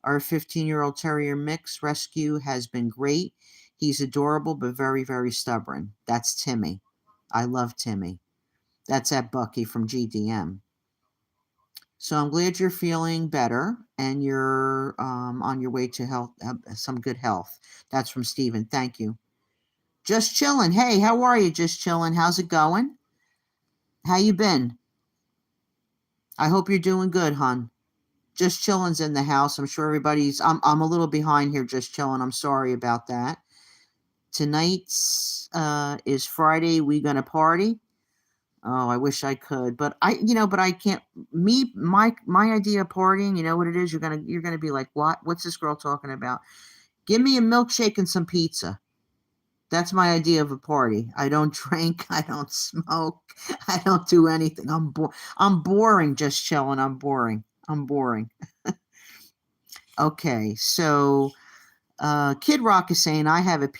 Our 15-year-old terrier mix rescue has been great. He's adorable but very, very stubborn. That's Timmy. I love Timmy. That's at Bucky from GDM. So I'm glad you're feeling better and you're on your way to health, some good health. That's from Steven. Thank you. Just chilling. Hey, how are you? Just chilling. How's it going? How you been? I hope you're doing good, hon. Just chilling's in the house. I'm sure everybody's. I'm a little behind here. Just chilling. I'm sorry about that. Tonight's is Friday. We gonna party. Oh, I wish I could, but but I can't. My idea of partying, you know what it is? You're gonna be like, what? What's this girl talking about? Give me a milkshake and some pizza. That's my idea of a party. I don't drink. I don't smoke. I don't do anything. I'm boring. Just chilling. I'm boring. I'm boring. Okay, so Kid Rock is saying I have a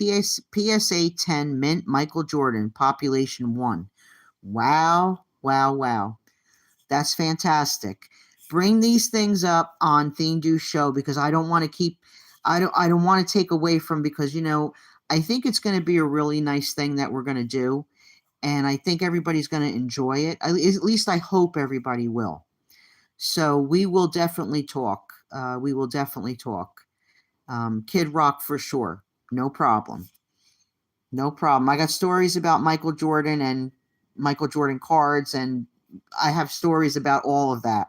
PSA 10 mint Michael Jordan population 1. Wow, wow, wow. That's fantastic. Bring these things up on TeeTee show because I don't want to keep I don't want to take away from because I think it's going to be a really nice thing that we're going to do and I think everybody's going to enjoy it. At least I hope everybody will. So we will definitely talk. We will definitely talk. Kid Rock for sure. No problem. No problem. I got stories about Michael Jordan and Michael Jordan cards, and I have stories about all of that.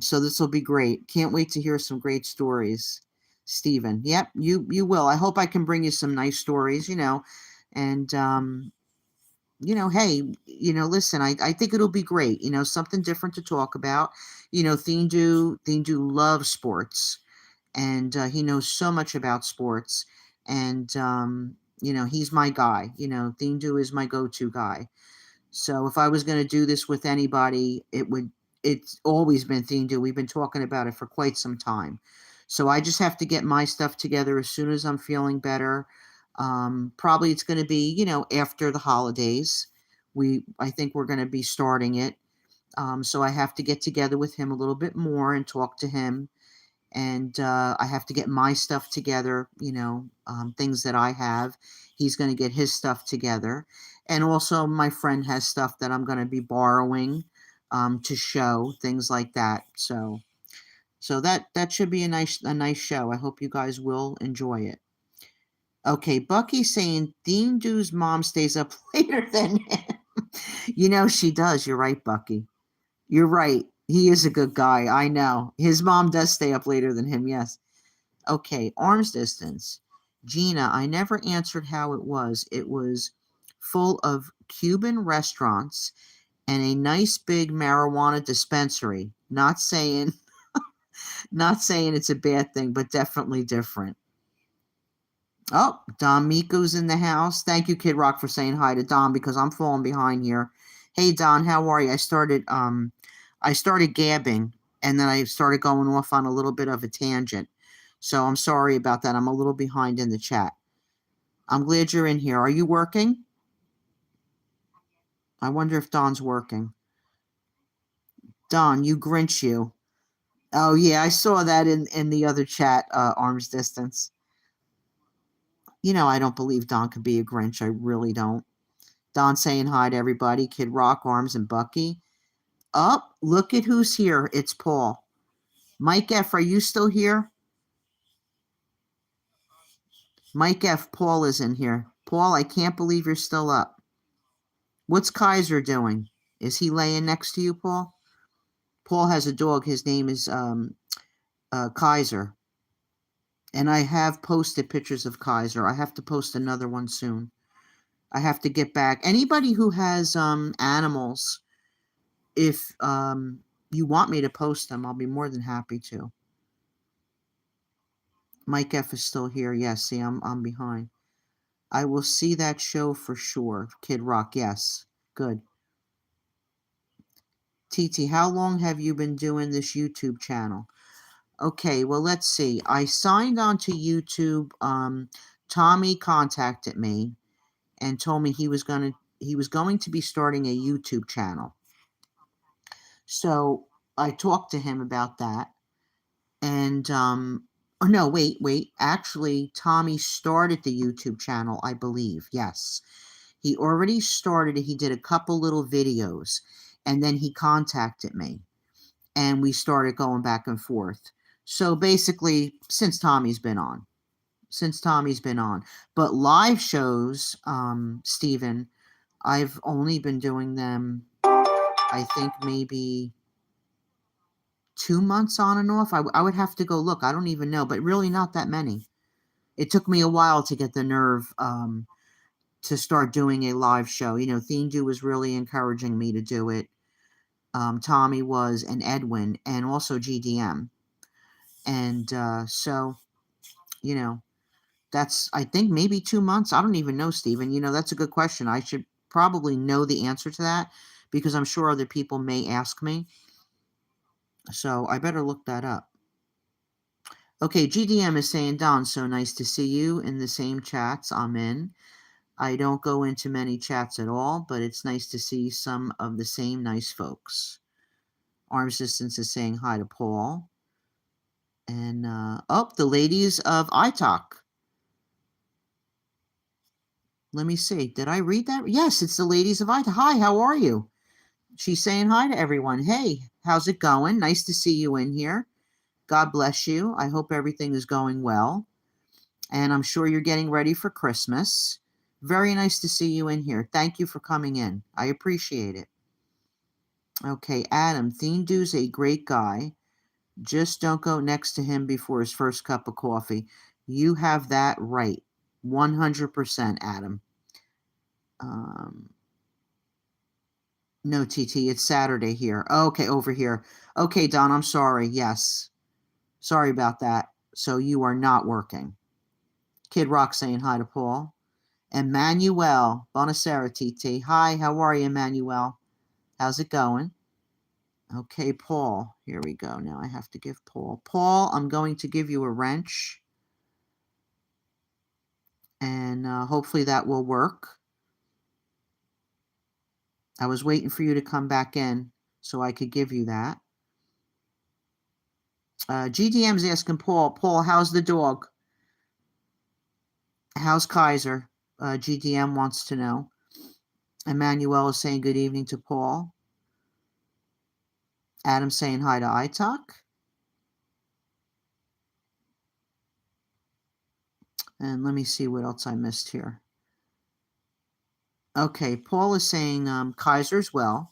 So this will be great. Can't wait to hear some great stories. Steven. Yep, you will. I hope I can bring you some nice stories, and hey, listen, I think it'll be great. Something different to talk about. TeeTee loves sports and he knows so much about sports and he's my guy. TeeTee is my go-to guy. So if I was going to do this with anybody, it's always been TeeTee. We've been talking about it for quite some time. So I just have to get my stuff together as soon as I'm feeling better. Probably it's going to be after the holidays. I think we're going to be starting it. So I have to get together with him a little bit more and talk to him and I have to get my stuff together, things that I have. He's going to get his stuff together. And also, my friend has stuff that I'm going to be borrowing to show, things like that. So that should be a nice show. I hope you guys will enjoy it. Okay, Bucky's saying Dean Dew's mom stays up later than him. She does. You're right, Bucky. You're right. He is a good guy. I know. His mom does stay up later than him, yes. Okay, arm's distance. Gina, I never answered how it was. It was full of Cuban restaurants and a nice big marijuana dispensary. Not saying it's a bad thing, but definitely different. Oh, Don Miko's in the house. Thank you, Kid Rock, for saying hi to Don because I'm falling behind here. Hey Don, how are you? I started gabbing and then I started going off on a little bit of a tangent. So I'm sorry about that. I'm a little behind in the chat. I'm glad you're in here. Are you working? I wonder if Don's working. Don, you Grinch you. Oh yeah, I saw that in the other chat, arm's distance. I don't believe Don could be a Grinch. I really don't. Don saying hi to everybody. Kid Rock, Arms, and Bucky. Up, look at who's here. It's Paul. Mike F., are you still here? Mike F., Paul is in here. Paul, I can't believe you're still up. What's Kaiser doing? Is he laying next to you, Paul? Paul has a dog. His name is Kaiser. And I have posted pictures of Kaiser. I have to post another one soon. I have to get back. Anybody who has animals, if you want me to post them, I'll be more than happy to. Mike F is still here. Yes, see, I'm behind. I will see that show for sure. Kid Rock, yes. Good. TeeTee, how long have you been doing this YouTube channel? Okay, well, let's see. I signed on to YouTube. Tommy contacted me and told me he was going to be starting a YouTube channel. So I talked to him about that. And oh no, wait. Actually, Tommy started the YouTube channel, I believe. Yes. He already started it. He did a couple little videos and then he contacted me and we started going back and forth. So basically, since Tommy's been on. But live shows, Steven, I've only been doing them, I think maybe 2 months on and off. I would have to go look. I don't even know, but really not that many. It took me a while to get the nerve to start doing a live show. Theme was really encouraging me to do it. Tommy was, and Edwin, and also GDM. And so, that's, I think, maybe 2 months. I don't even know, Stephen. That's a good question. I should probably know the answer to that because I'm sure other people may ask me. So I better look that up. Okay, GDM is saying, Don, so nice to see you in the same chats I'm in. I don't go into many chats at all, but it's nice to see some of the same nice folks. Arms Distance is saying hi to Paul. And, the ladies of iTalk. Let me see. Did I read that? Yes, it's the ladies of iTalk. Hi, how are you? She's saying hi to everyone. Hey, how's it going? Nice to see you in here. God bless you. I hope everything is going well. And I'm sure you're getting ready for Christmas. Very nice to see you in here. Thank you for coming in. I appreciate it. Okay, Adam, Theendu's a great guy. Just don't go next to him before his first cup of coffee. You have that right. 100%, Adam. No, TT, it's Saturday here. Okay, over here. Okay, Don, I'm sorry. Yes. Sorry about that. So you are not working. Kid Rock saying hi to Paul. Emmanuel. Bonacera, TT. Hi, how are you, Emmanuel? How's it going? Okay, Paul. Here we go. Now I have to give Paul. Paul, I'm going to give you a wrench. And hopefully that will work. I was waiting for you to come back in so I could give you that. GDM's asking Paul, how's the dog? How's Kaiser? GDM wants to know. Emmanuel is saying good evening to Paul. Adam saying hi to iTalk. And let me see what else I missed here. Okay, Paul is saying Kaiser's well.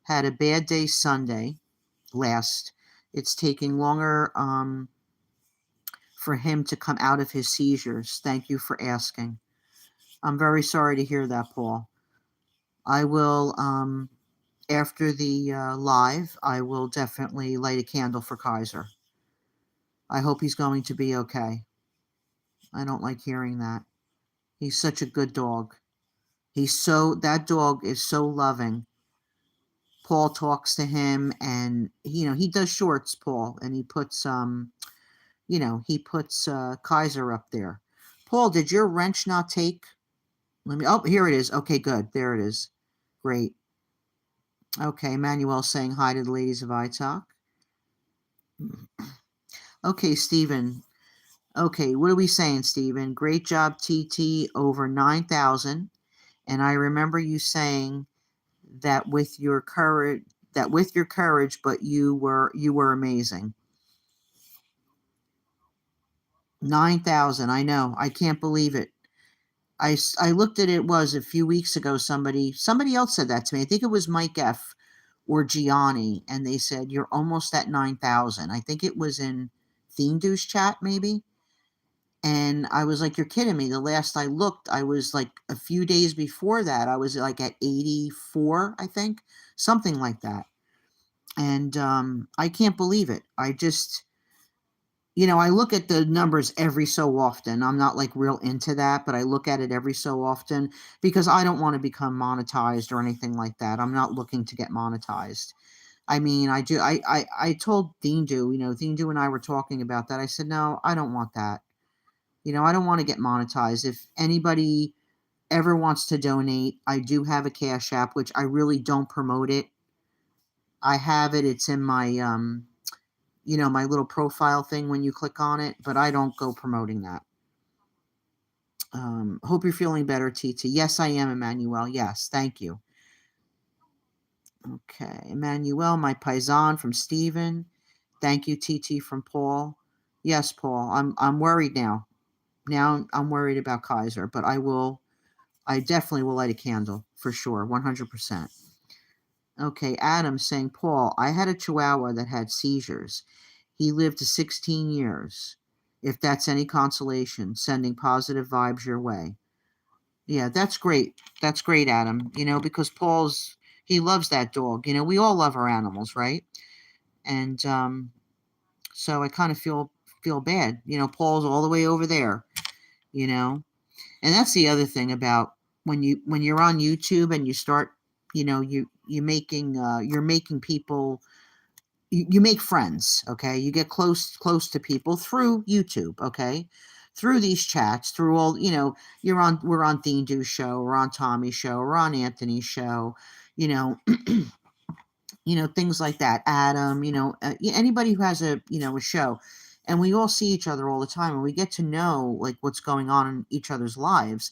Had a bad day Sunday last. It's taking longer for him to come out of his seizures. Thank you for asking. I'm very sorry to hear that, Paul. I will, after the live, I will definitely light a candle for Kaiser. I hope he's going to be okay. I don't like hearing that. He's such a good dog. That dog is so loving. Paul talks to him, and he does shorts, Paul, and he puts Kaiser up there. Paul, did your wrench not take? Oh, here it is. Okay, good. There it is. Great. Okay, Manuel's saying hi to the ladies of iTalk. Okay, Stephen. Okay, what are we saying, Stephen? Great job, TT, over 9,000. And I remember you saying that with your courage, but you were amazing. 9,000. I know. I can't believe it. I looked at it was a few weeks ago. Somebody else said that to me. I think it was Mike F. or Gianni, and they said you're almost at 9,000. I think it was in ThemeDu's chat, maybe. And I was like, you're kidding me. The last I looked, I was like a few days before that, I was like at 84, I think, something like that. And I can't believe it. I just, I look at the numbers every so often. I'm not like real into that, but I look at it every so often because I don't want to become monetized or anything like that. I'm not looking to get monetized. I mean, I do. I told ThemeDu, ThemeDu and I were talking about that. I said, no, I don't want that. I don't want to get monetized. If anybody ever wants to donate, I do have a Cash App, which I really don't promote it. I have it. It's in my my little profile thing when you click on it, but I don't go promoting that. Hope you're feeling better, TT. Yes, I am, Emmanuel. Yes, thank you. Okay, Emmanuel, my paisan from Stephen. Thank you, TT from Paul. Yes, Paul. I'm worried now. Now I'm worried about Kaiser, but I definitely will light a candle for sure, 100%. Okay, Adam saying, Paul, I had a Chihuahua that had seizures. He lived to 16 years. If that's any consolation, sending positive vibes your way. Yeah, that's great. That's great, Adam. Because he loves that dog. We all love our animals, right? And so I kind of feel bad. Paul's all the way over there. And that's the other thing about when you're on YouTube and you start, you're making people, you make friends, okay? You get close to people through YouTube, okay? Through these chats, through all, we're on ThemeDu's show, we're on Tommy's show, we're on Anthony's show, you know, things like that. Adam, anybody who has a show, and we all see each other all the time, and we get to know like what's going on in each other's lives.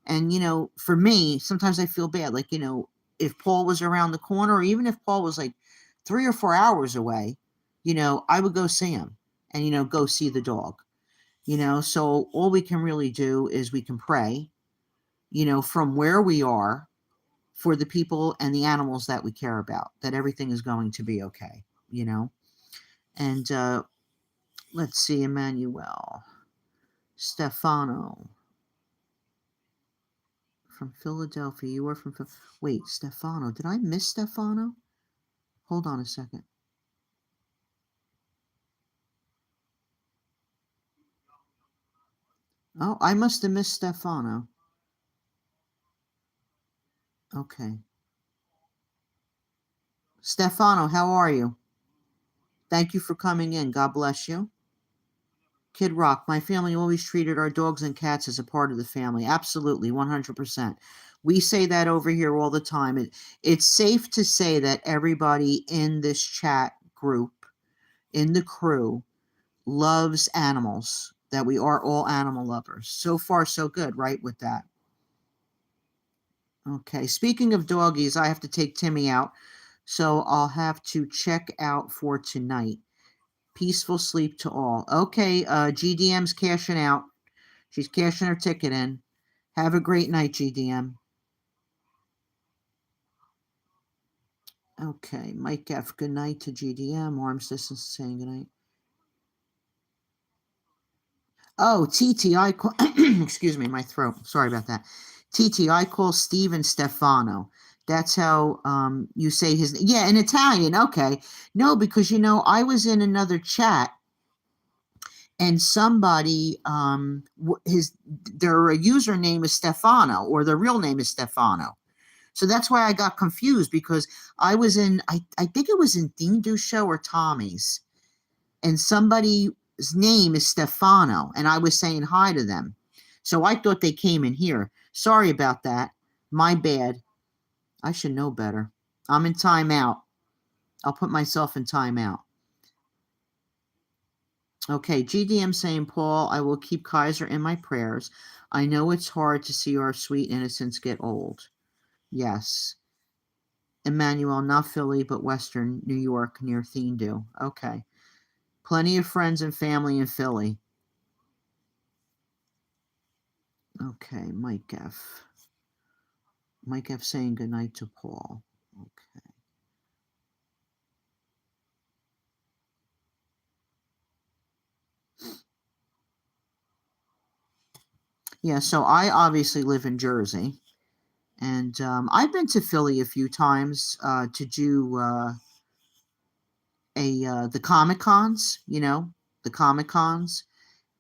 And, for me, sometimes I feel bad. Like, if Paul was around the corner, or even if Paul was like 3 or 4 hours away, I would go see him and, go see the dog, So all we can really do is we can pray, from where we are for the people and the animals that we care about, that everything is going to be okay, And let's see, Emmanuel, Stefano. From Philadelphia. You are from wait, Stefano. Did I miss Stefano? Hold on a second. Oh, I must have missed Stefano. Okay. Stefano, how are you? Thank you for coming in. God bless you. Kid Rock, my family always treated our dogs and cats as a part of the family. Absolutely, 100%. We say that over here all the time. It's safe to say that everybody in this chat group, in the crew loves animals, that we are all animal lovers. So far, so good, right, with that. Okay, speaking of doggies, I have to take Timmy out, so I'll have to check out for tonight. Peaceful sleep to all. Okay, GDM's cashing out. She's cashing her ticket in. Have a great night, GDM. Okay, Mike F. Good night to GDM. Arms distance saying good night. Oh, TTI. Excuse me, my throat. Sorry about that. TTI call Steven Stefano. That's how you say his. Yeah, in Italian. Okay. No, because I was in another chat and somebody their username is Stefano, or their real name is Stefano. So that's why I got confused, because I was in, I think it was in Dean Do Show or Tommy's, and somebody's name is Stefano, and I was saying hi to them. So I thought they came in here. Sorry about that. My bad. I should know better. I'm in timeout. I'll put myself in timeout. Okay, GDM saying, Paul, I will keep Kaiser in my prayers. I know it's hard to see our sweet innocents get old. Yes. Emmanuel, not Philly, but Western New York near Thendu. Okay. Plenty of friends and family in Philly. Okay, Mike F. Mike F saying goodnight to Paul. Okay. Yeah, so I obviously live in Jersey. And I've been to Philly a few times to do the Comic Cons, the Comic Cons.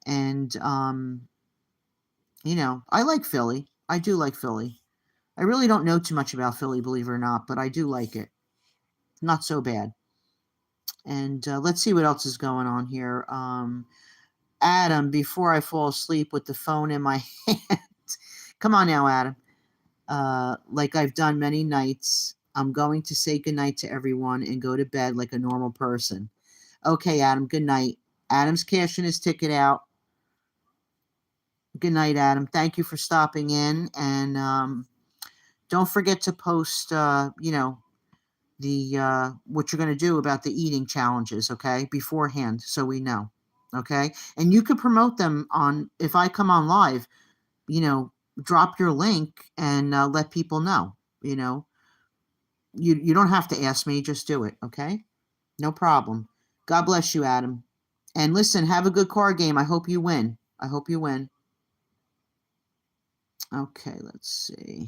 And, I like Philly. I do like Philly. I really don't know too much about Philly, believe it or not, but I do like it. Not so bad. And let's see what else is going on here. Adam, before I fall asleep with the phone in my hand. Come on now, Adam. Like I've done many nights, I'm going to say goodnight to everyone and go to bed like a normal person. Okay, Adam, good night. Adam's cashing his ticket out. Good night, Adam. Thank you for stopping in. And don't forget to post, the what you're going to do about the eating challenges, okay, beforehand, so we know. Okay, and you could promote them on, if I come on live, you know drop your link and let people know. You don't have to ask me, just do it. Okay, no problem. God bless you, Adam. And listen, have a good card game. I hope you win. I hope you win. Okay, let's see.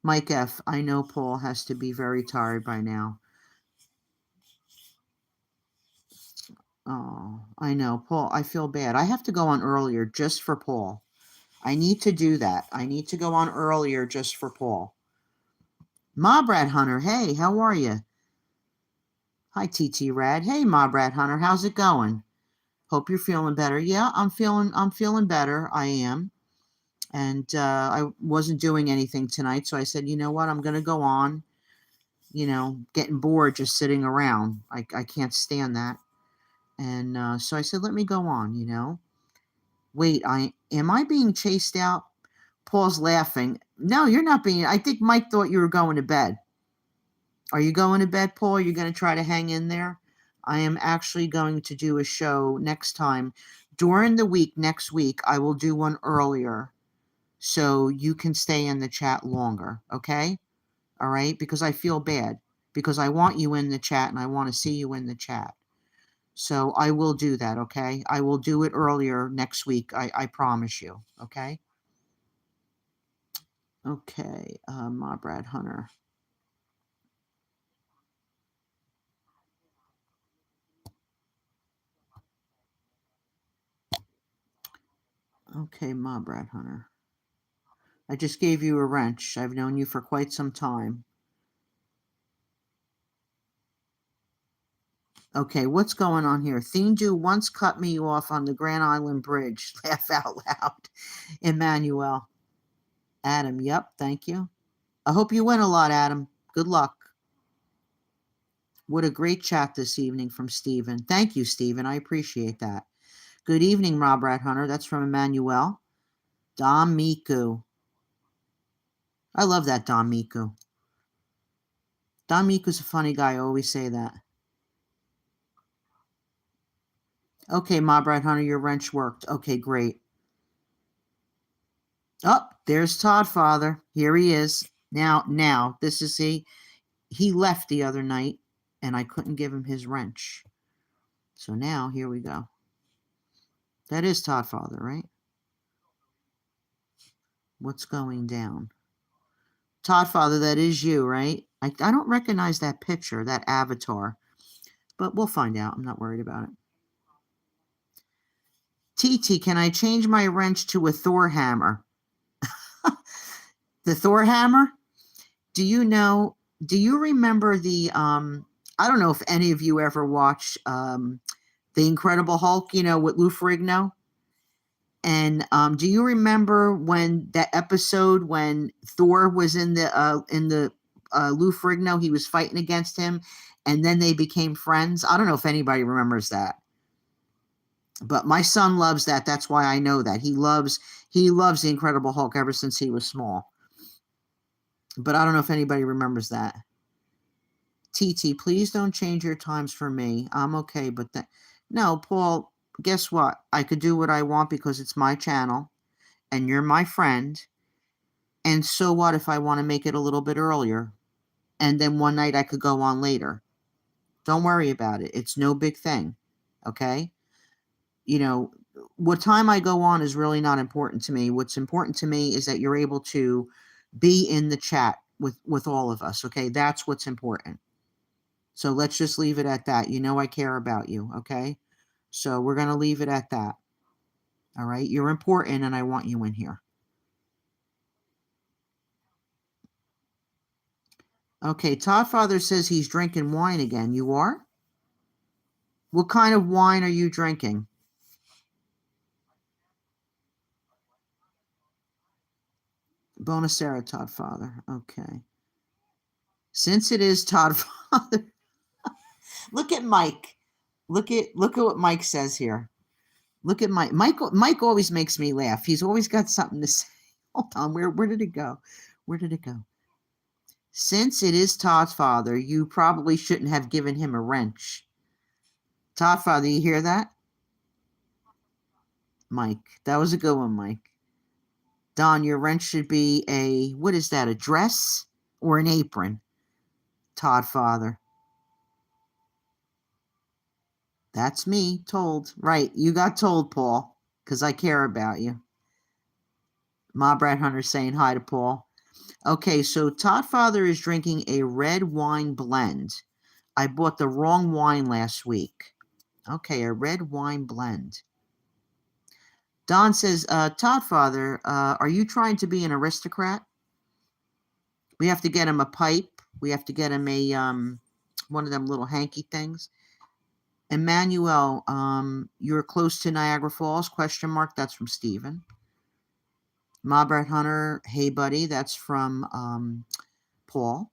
Mike F, I know Paul has to be very tired by now. Oh, I know. Paul, I feel bad. I have to go on earlier just for Paul. I need to do that. I need to go on earlier just for Paul. Mob Rat Hunter, hey, how are you? Hi, TeeTee Rad. Hey, Mob Rat Hunter, how's it going? Hope you're feeling better. Yeah, I'm feeling better. I am. And I wasn't doing anything tonight, so I said, you know what? I'm gonna go on. Getting bored just sitting around. I can't stand that. And so I said, let me go on. Wait, am I being chased out? Paul's laughing. No, you're not being. I think Mike thought you were going to bed. Are you going to bed, Paul? Are you going to try to hang in there? I am actually going to do a show next time. During the week, next week, I will do one earlier so you can stay in the chat longer, okay? All right? Because I feel bad. Because I want you in the chat and I want to see you in the chat. So I will do that, okay? I will do it earlier next week. I promise you, okay? Okay, Ma Brad Hunter. Okay, Ma Brad Hunter. I just gave you a wrench. I've known you for quite some time. Okay, what's going on here? Thendu once cut me off on the Grand Island Bridge. Laugh out loud. Emmanuel. Adam, yep, thank you. I hope you win a lot, Adam. Good luck. What a great chat this evening from Stephen. Thank you, Stephen. I appreciate that. Good evening, Rob Rat Hunter. That's from Emmanuel. Dom Miku. I love that Dom Miku. Dom Miku's a funny guy. I always say that. Okay, Mob Rat Hunter, your wrench worked. Okay, great. Oh, there's Todd Father. Here he is. Now, this is he left the other night, and I couldn't give him his wrench. So now, here we go. That is Todd Father, right? What's going down? Todd Father, that is you, right? I don't recognize that picture, that avatar, but we'll find out. I'm not worried about it. TeeTee, can I change my wrench to a Thor hammer? The Thor hammer? Do you remember the I don't know if any of you ever watched The Incredible Hulk, with Lou Ferrigno? And do you remember when that episode when Thor was in the Lou Ferrigno, he was fighting against him, and then they became friends? I don't know if anybody remembers that, but my son loves that. That's why I know that he loves the Incredible Hulk ever since he was small. But I don't know if anybody remembers that. TeeTee, please don't change your times for me. I'm okay, but no, Paul. Guess what? I could do what I want because it's my channel, and you're my friend. And so what if I want to make it a little bit earlier? And then one night I could go on later. Don't worry about it. It's no big thing. Okay? What time I go on is really not important to me. What's important to me is that you're able to be in the chat with all of us. Okay? That's what's important. So let's just leave it at that. I care about you. Okay? So we're going to leave it at that. All right? You're important and I want you in here. Okay, Todd Father says he's drinking wine again. You are? What kind of wine are you drinking? Bonacera, Todd Father. Okay. Since it is Todd Father, look at Mike. Look at what Mike says here. Look at Mike. Mike always makes me laugh. He's always got something to say. Hold on. Where did it go? Where did it go? Since it is Todd's father, you probably shouldn't have given him a wrench. Todd Father, you hear that? Mike. That was a good one, Mike. Don, your wrench should be what is that, a dress or an apron? Todd Father. That's me, told. Right, you got told, Paul, because I care about you. Mob Rat Hunter saying hi to Paul. Okay, so Todd Father is drinking a red wine blend. I bought the wrong wine last week. Okay, a red wine blend. Don says, Todd Father, are you trying to be an aristocrat? We have to get him a pipe. We have to get him a one of them little hanky things. Emmanuel, you're close to Niagara Falls? Question mark. That's from Steven. Mobrat Hunter, hey buddy. That's from Paul.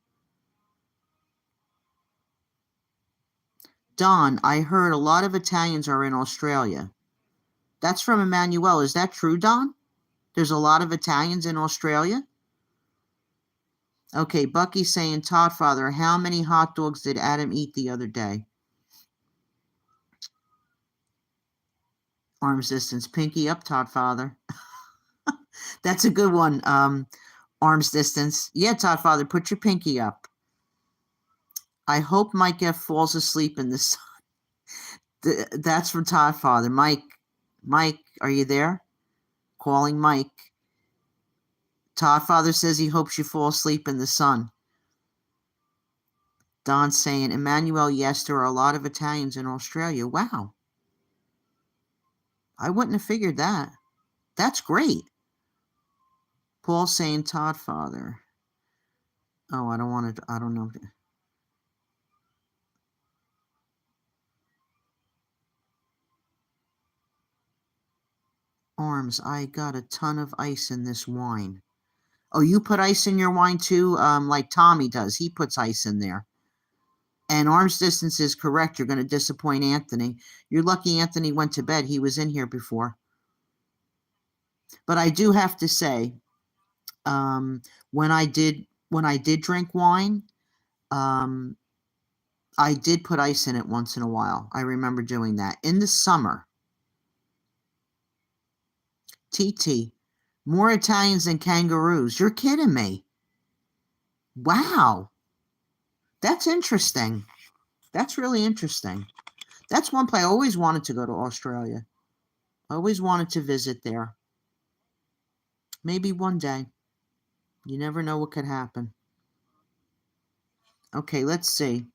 Don, I heard a lot of Italians are in Australia. That's from Emmanuel. Is that true, Don? There's a lot of Italians in Australia? Okay, Bucky's saying, Todd Father, how many hot dogs did Adam eat the other day? Arms distance. Pinky up, Todd Father. That's a good one. Arms distance. Yeah, Todd Father, put your pinky up. I hope Mike F falls asleep in the sun. That's from Todd Father. Mike, are you there? Calling Mike. Todd Father says he hopes you fall asleep in the sun. Don saying, Emmanuel, yes, there are a lot of Italians in Australia. Wow. I wouldn't have figured that. That's great. Paul saying, Todd Father. Oh, I don't know. Arms, I got a ton of ice in this wine. Oh, you put ice in your wine too? Like Tommy does. He puts ice in there. And arm's distance is correct. You're going to disappoint Anthony. You're lucky Anthony went to bed. He was in here before. But I do have to say, um, when I did drink wine, um, I did put ice in it once in a while. I remember doing that in the summer. TT, more Italians than kangaroos. You're kidding me. Wow. That's interesting. That's really interesting. That's one place I always wanted to go to Australia. I always wanted to visit there. Maybe one day. You never know what could happen. Okay, let's see.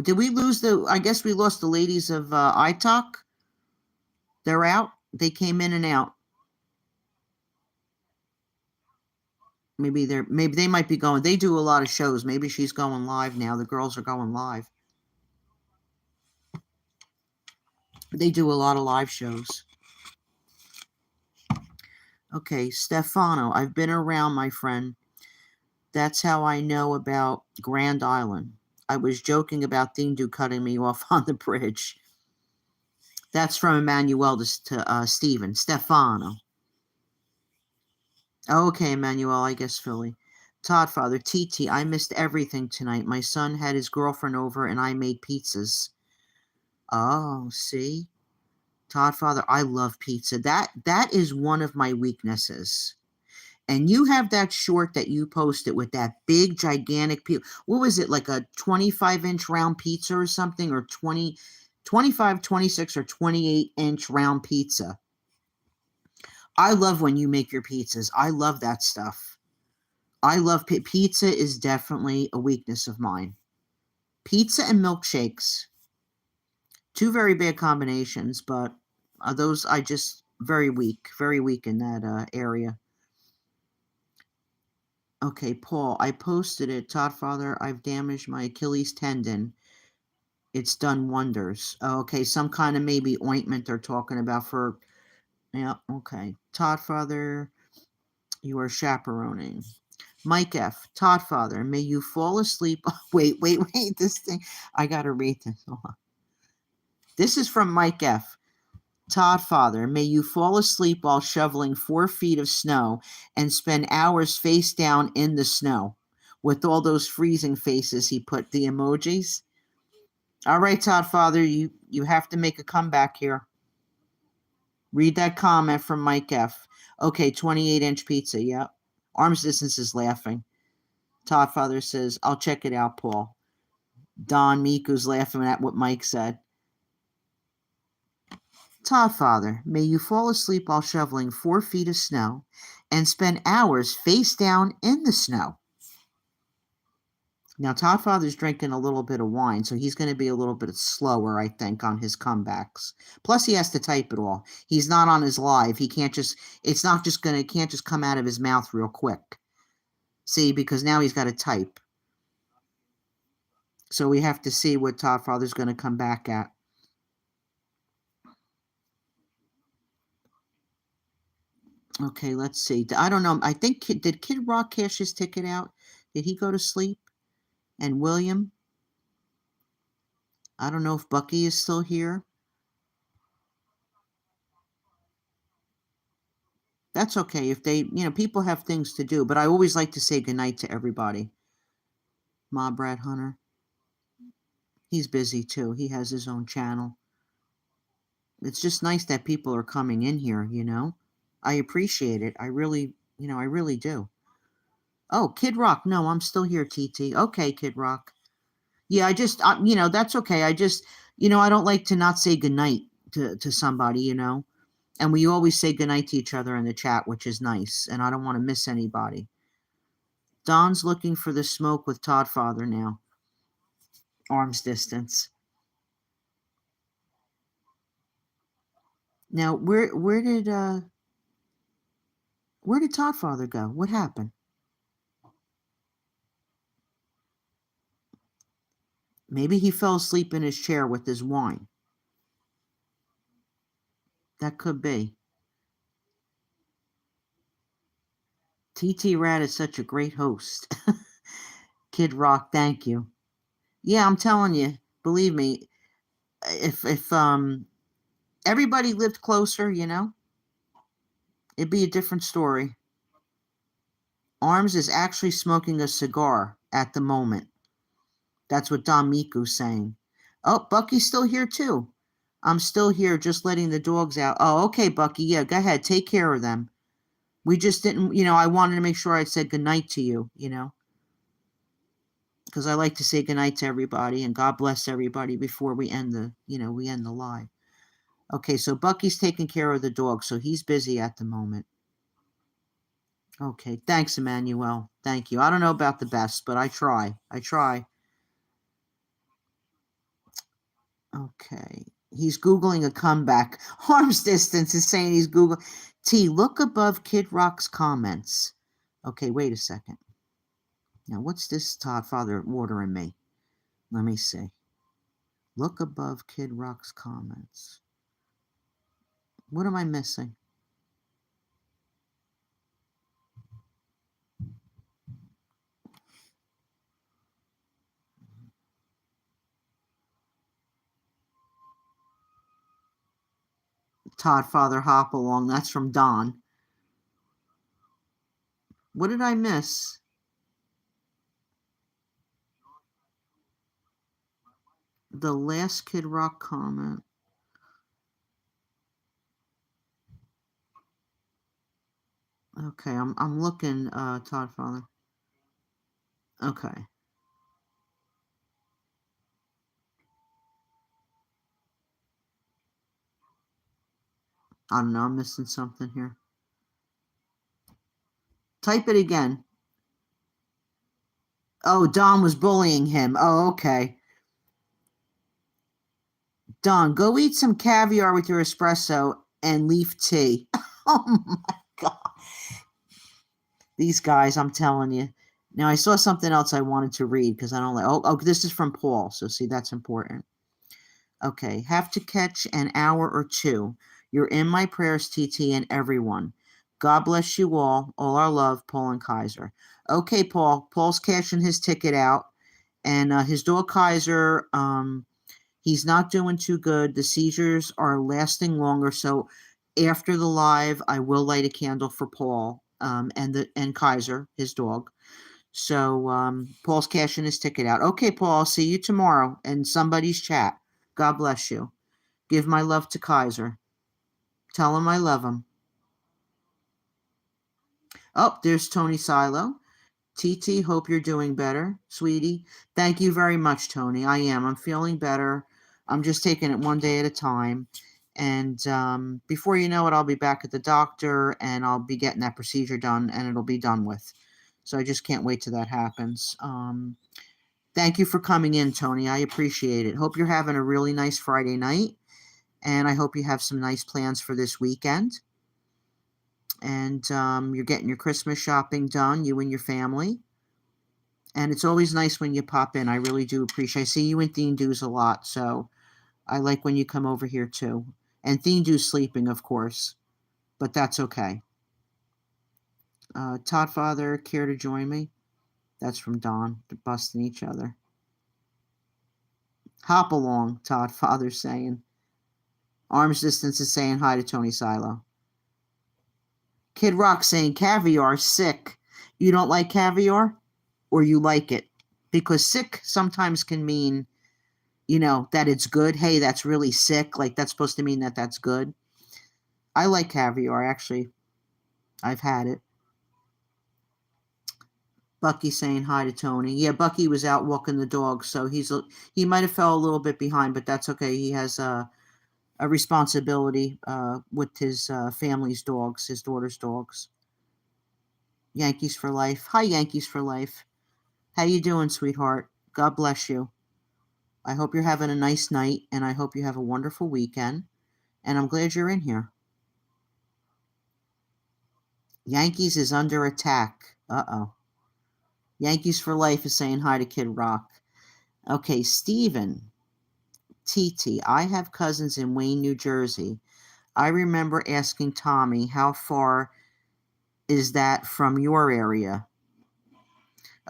Did we lose I guess we lost the ladies of iTalk. They're out. They came in and out. Maybe they might be going. They do a lot of shows. Maybe she's going live now. The girls are going live. They do a lot of live shows. Okay, Stefano, I've been around, my friend. That's how I know about Grand Island. I was joking about Dindu cutting me off on the bridge. That's from Emmanuel to Stephen. Stefano. Okay, Emmanuel, I guess Philly. Todd Father, TT, I missed everything tonight. My son had his girlfriend over and I made pizzas. Oh, see? Todd Father, I love pizza. That is one of my weaknesses. And you have that short that you posted with that big gigantic pizza. What was it, like a 25-inch round pizza or something, or 25, 26, or 28-inch round pizza? I love when you make your pizzas. I love that stuff. I love pizza is definitely a weakness of mine. Pizza and milkshakes. Two very bad combinations, but those I just very weak in that area. Okay, Paul, I posted it. Todd Father, I've damaged my Achilles tendon. It's done wonders. Okay, some kind of maybe ointment they're talking about for. Yeah, okay. Todd Father, you are chaperoning. Mike F. Todd Father, may you fall asleep. Wait. This thing, I gotta read this. Hold on. This is from Mike F. Todd Father, may you fall asleep while shoveling 4 feet of snow and spend hours face down in the snow. With all those freezing faces, he put the emojis. All right, Todd Father, you have to make a comeback here. Read that comment from Mike F. Okay, 28-inch pizza, yep. Arms distance is laughing. Todd Father says, I'll check it out, Paul. Don Miku's laughing at what Mike said. Todd Father, may you fall asleep while shoveling 4 feet of snow and spend hours face down in the snow. Now, Todd Father's drinking a little bit of wine, so he's going to be a little bit slower, I think, on his comebacks. Plus, he has to type it all. He's not on his live. He can't just, it's not just going to, can't just come out of his mouth real quick. See, because now he's got to type. So we have to see what Todd Father's going to come back at. Okay, let's see. I don't know. I think, did Kid Rock cash his ticket out? Did he go to sleep? And William? I don't know if Bucky is still here. That's okay if they, people have things to do, but I always like to say goodnight to everybody. Ma Brad Hunter. He's busy too. He has his own channel. It's just nice that people are coming in here, I appreciate it. I really, I really do. Oh, Kid Rock. No, I'm still here, TT. Okay, Kid Rock. Yeah, that's okay. I don't like to not say goodnight to somebody, And we always say goodnight to each other in the chat, which is nice. And I don't want to miss anybody. Don's looking for the smoke with Todd Father now. Arm's distance. Now, where did Todd Father go? What happened? Maybe he fell asleep in his chair with his wine. That could be. TeeTee Rad is such a great host. Kid Rock, thank you. Yeah, I'm telling you. Believe me, if everybody lived closer, it'd be a different story. Arms is actually smoking a cigar at the moment. That's what Don Miku's saying. Oh, Bucky's still here too. I'm still here just letting the dogs out. Oh, okay, Bucky. Yeah, go ahead. Take care of them. We just didn't, I wanted to make sure I said goodnight to you, because I like to say goodnight to everybody and God bless everybody before we end the live. Okay, so Bucky's taking care of the dog, so he's busy at the moment. Okay, thanks, Emmanuel. Thank you. I don't know about the best, but I try. I try. Okay. He's Googling a comeback. Arms distance is saying he's Googling. Look above Kid Rock's comments. Okay, wait a second. Now, what's this Todd Father ordering me? Let me see. Look above Kid Rock's comments. What am I missing? Todd Father Hop Along. That's from Don. What did I miss? The last Kid Rock comment. Okay, I'm looking, Todd Father. Okay. I don't know, I'm missing something here. Type it again. Oh, Don was bullying him. Oh, okay. Don, go eat some caviar with your espresso and leaf tea. Oh my God. These guys, I'm telling you. Now, I saw something else I wanted to read because I don't like. Oh, this is from Paul. So, see, that's important. Okay. Have to catch an hour or two. You're in my prayers, TT, and everyone. God bless you all our love, Paul and Kaiser. Okay, Paul. Paul's cashing his ticket out. And his dog, Kaiser, he's not doing too good. The seizures are lasting longer. So after the live, I will light a candle for Paul and Kaiser, his dog. So Paul's cashing his ticket out. Okay, Paul, I'll see you tomorrow in somebody's chat. God bless you. Give my love to Kaiser. Tell him I love him. Oh, there's Tony Silo. TT, hope you're doing better, sweetie. Thank you very much, Tony. I am. I'm feeling better. I'm just taking it one day at a time. And before you know it, I'll be back at the doctor and I'll be getting that procedure done and it'll be done with. So I just can't wait till that happens. Thank you for coming in, Tony. I appreciate it. Hope you're having a really nice Friday night. And I hope you have some nice plans for this weekend. And you're getting your Christmas shopping done, you and your family. And it's always nice when you pop in. I really do appreciate. I see you and Theen Doos a lot, so I like when you come over here too. And Theen Doos sleeping, of course, but that's okay. Todd Father, care to join me? That's from Don. They're busting each other. Hop along, Todd Father saying. Arms distance is saying hi to Tony Silo. Kid Rock saying caviar sick. You don't like caviar, or you like it? Because sick sometimes can mean that it's good. Hey, that's really sick. Like, that's supposed to mean that that's good. I like caviar, actually. I've had it. Bucky saying hi to Tony. Yeah, Bucky was out walking the dog, so he might have fell a little bit behind, but that's okay. He has a responsibility with his family's dogs, his daughter's dogs. Yankees for life. Hi, Yankees for life. How you doing, sweetheart? God bless you. I hope you're having a nice night, and I hope you have a wonderful weekend. And I'm glad you're in here. Yankees is under attack. Uh-oh. Yankees for life is saying hi to Kid Rock. Okay, Steven. TT. I have cousins in Wayne, New Jersey. I remember asking Tommy, how far is that from your area?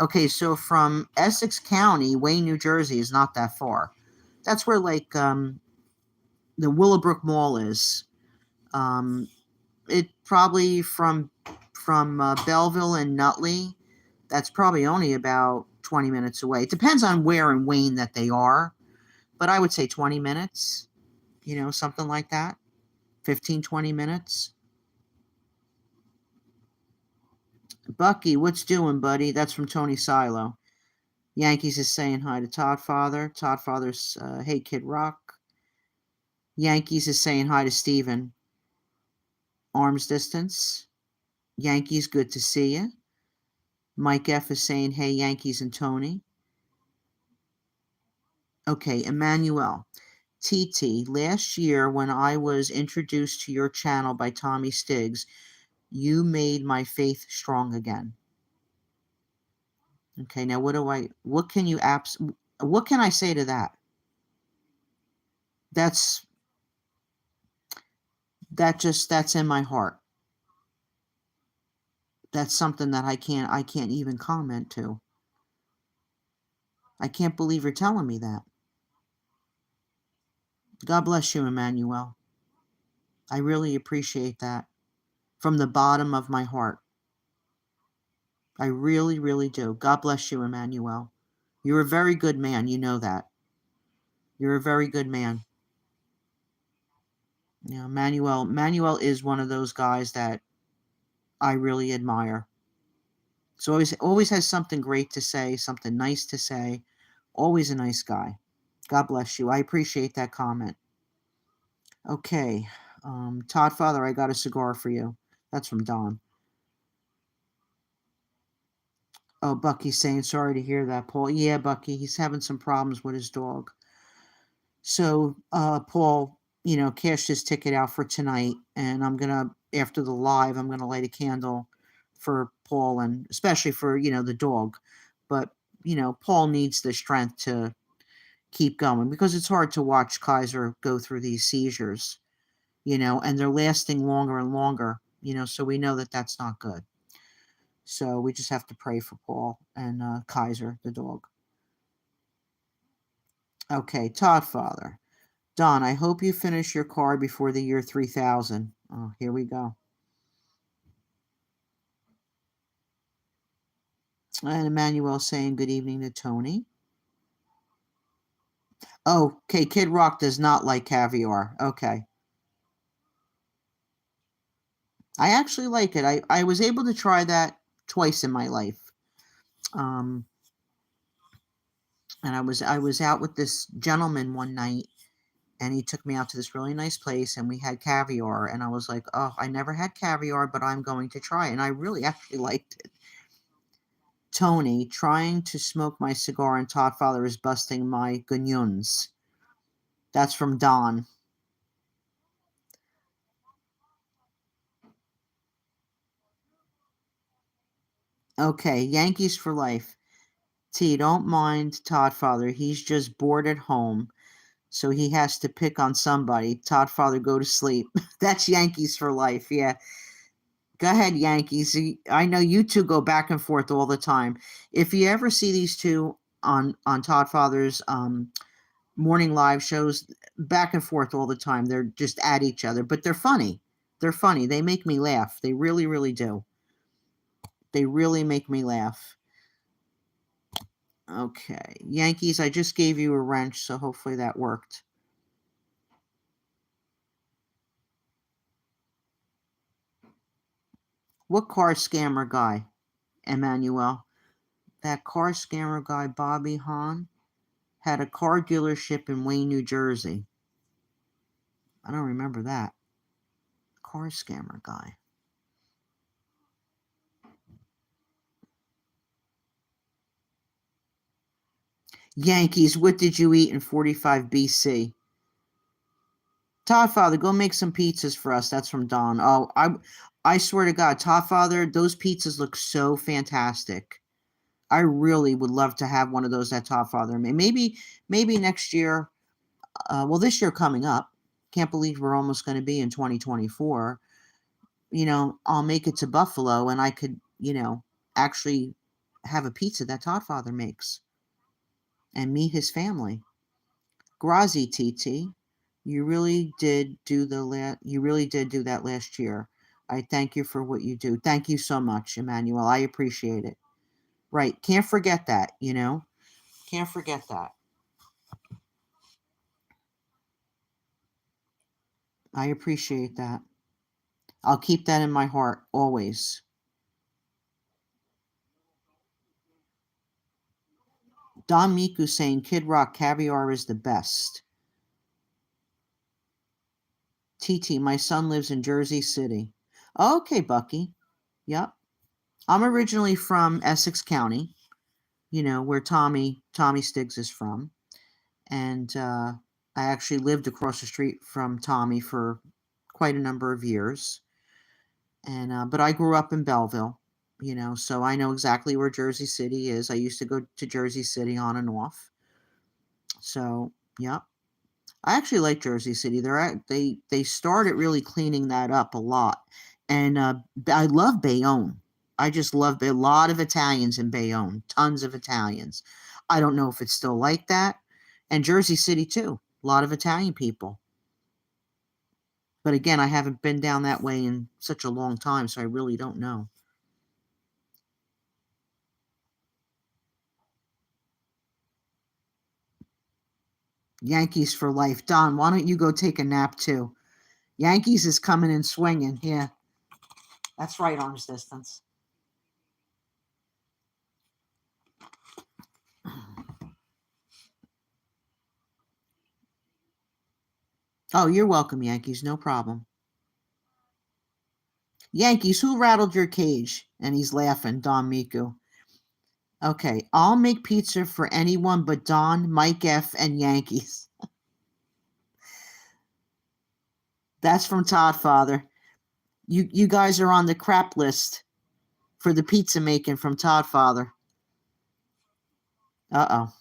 Okay, so from Essex County, Wayne, New Jersey is not that far. That's where like the Willowbrook Mall is. Um, it probably from Belleville and Nutley. That's probably only about 20 minutes away. It depends on where in Wayne that they are, but I would say 20 minutes. Something like that. 15, 20 minutes. Bucky, what's doing, buddy? That's from Tony Silo. Yankees is saying hi to Todd Father. Todd Father's, hey, Kid Rock. Yankees is saying hi to Steven. Arms distance. Yankees, good to see you. Mike F is saying, hey, Yankees and Tony. Okay, Emmanuel. TeeTee, last year when I was introduced to your channel by Tommy Stiggs, you made my faith strong again. Okay, now what can I say to that? That's that's in my heart. That's something that I can't even comment to. I can't believe you're telling me that. God bless you, Emmanuel. I really appreciate that from the bottom of my heart. I really, really do. God bless you, Emmanuel. You're a very good man. You know that. You're a very good man. Manuel is one of those guys that I really admire. So always has something great to say, something nice to say. Always a nice guy. God bless you. I appreciate that comment. Okay. Todd Father, I got a cigar for you. That's from Don. Oh, Bucky's saying sorry to hear that, Paul. Yeah, Bucky, he's having some problems with his dog. So, Paul, cashed his ticket out for tonight, and after the live, I'm gonna light a candle for Paul, and especially for the dog. But Paul needs the strength to keep going because it's hard to watch Kaiser go through these seizures, and they're lasting longer and longer. So we know that that's not good. So we just have to pray for Paul and Kaiser, the dog. Okay, Todd Father. Don, I hope you finish your card before the year 3000. Oh, here we go. And Emmanuel saying good evening to Tony. Oh, okay, Kid Rock does not like caviar. Okay. I actually like it. I was able to try that twice in my life. Um, and I was out with this gentleman one night, and he took me out to this really nice place, and we had caviar, and I was like, oh, I never had caviar, but I'm going to try it. And I really actually liked it. Tony, trying to smoke my cigar and Todd Father is busting my gunyuns. That's from Don. Okay, Yankees for life. T, don't mind Todd Father. He's just bored at home, so he has to pick on somebody. Todd Father, go to sleep. That's Yankees for life. Yeah. Go ahead, Yankees. I know you two go back and forth all the time. If you ever see these two on Todd Father's morning live shows, back and forth all the time. They're just at each other, but they're funny. They're funny. They make me laugh. They really, really do. They really make me laugh. Okay. Yankees, I just gave you a wrench, so hopefully that worked. What car scammer guy, Emmanuel? That car scammer guy, Bobby Hahn, had a car dealership in Wayne, New Jersey. I don't remember that. Car scammer guy. Yankees, what did you eat in 45 BC? Todd Father, go make some pizzas for us. That's from Don. Oh, I swear to God, Todd Father, those pizzas look so fantastic. I really would love to have one of those at Todd Father. Maybe next year. Well, this year coming up. Can't believe we're almost going to be in 2024. I'll make it to Buffalo, and I could, actually have a pizza that Todd Father makes and meet his family. Grazie, TeeTee. You really did do that last year. I thank you for what you do. Thank you so much, Emmanuel. I appreciate it. Right. Can't forget that, you know? Can't forget that. I appreciate that. I'll keep that in my heart always. Don Miku saying Kid Rock caviar is the best. TT, my son lives in Jersey City. Okay, Bucky. Yep. I'm originally from Essex County, you know, where Tommy Stiggs is from. And I actually lived across the street from Tommy for quite a number of years. And but I grew up in Belleville, you know, so I know exactly where Jersey City is. I used to go to Jersey City on and off. So, yeah. I actually like Jersey City. They started really cleaning that up a lot, and I love Bayonne. I just love a lot of Italians in Bayonne, tons of Italians. I don't know if it's still like that, and Jersey City too. A lot of Italian people. But again, I haven't been down that way in such a long time, so I really don't know. Yankees for life. Don, why don't you go take a nap too? Yankees is coming and swinging. Yeah, that's right, arm's distance. Oh, you're welcome, Yankees. No problem. Yankees, who rattled your cage? And he's laughing, Don Miku. Okay, I'll make pizza for anyone but Don, Mike F, and Yankees. That's from Todd Father. You guys are on the crap list for the pizza making from Todd Father. Uh-oh.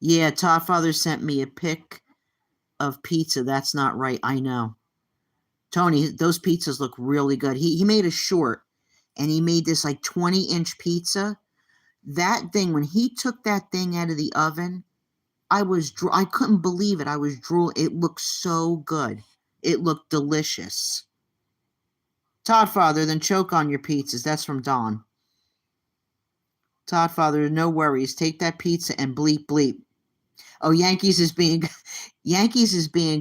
Yeah, Todd Father sent me a pic of pizza. That's not right. I know. Tony, those pizzas look really good. He made a short and he made this like 20-inch pizza. That thing, when he took that thing out of the oven, I couldn't believe it. I was drooling. It looked so good. It looked delicious. Todd Father, then choke on your pizzas. That's from Dawn. Todd Father, no worries. Take that pizza and bleep bleep. Oh, Yankees is being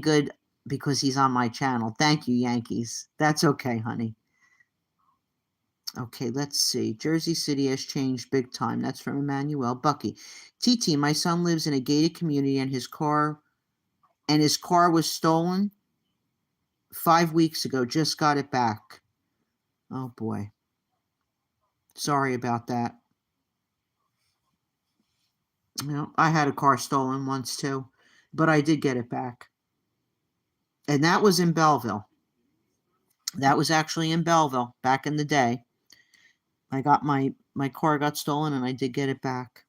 good because he's on my channel. Thank you, Yankees. That's okay, honey. Okay, let's see. Jersey City has changed big time. That's from Emmanuel. Bucky. TT, my son lives in a gated community and his car was stolen 5 weeks ago. Just got it back. Oh boy. Sorry about that. You know, I had a car stolen once too, but I did get it back. And that was in Belleville. That was actually in Belleville back in the day. I got my car got stolen and I did get it back.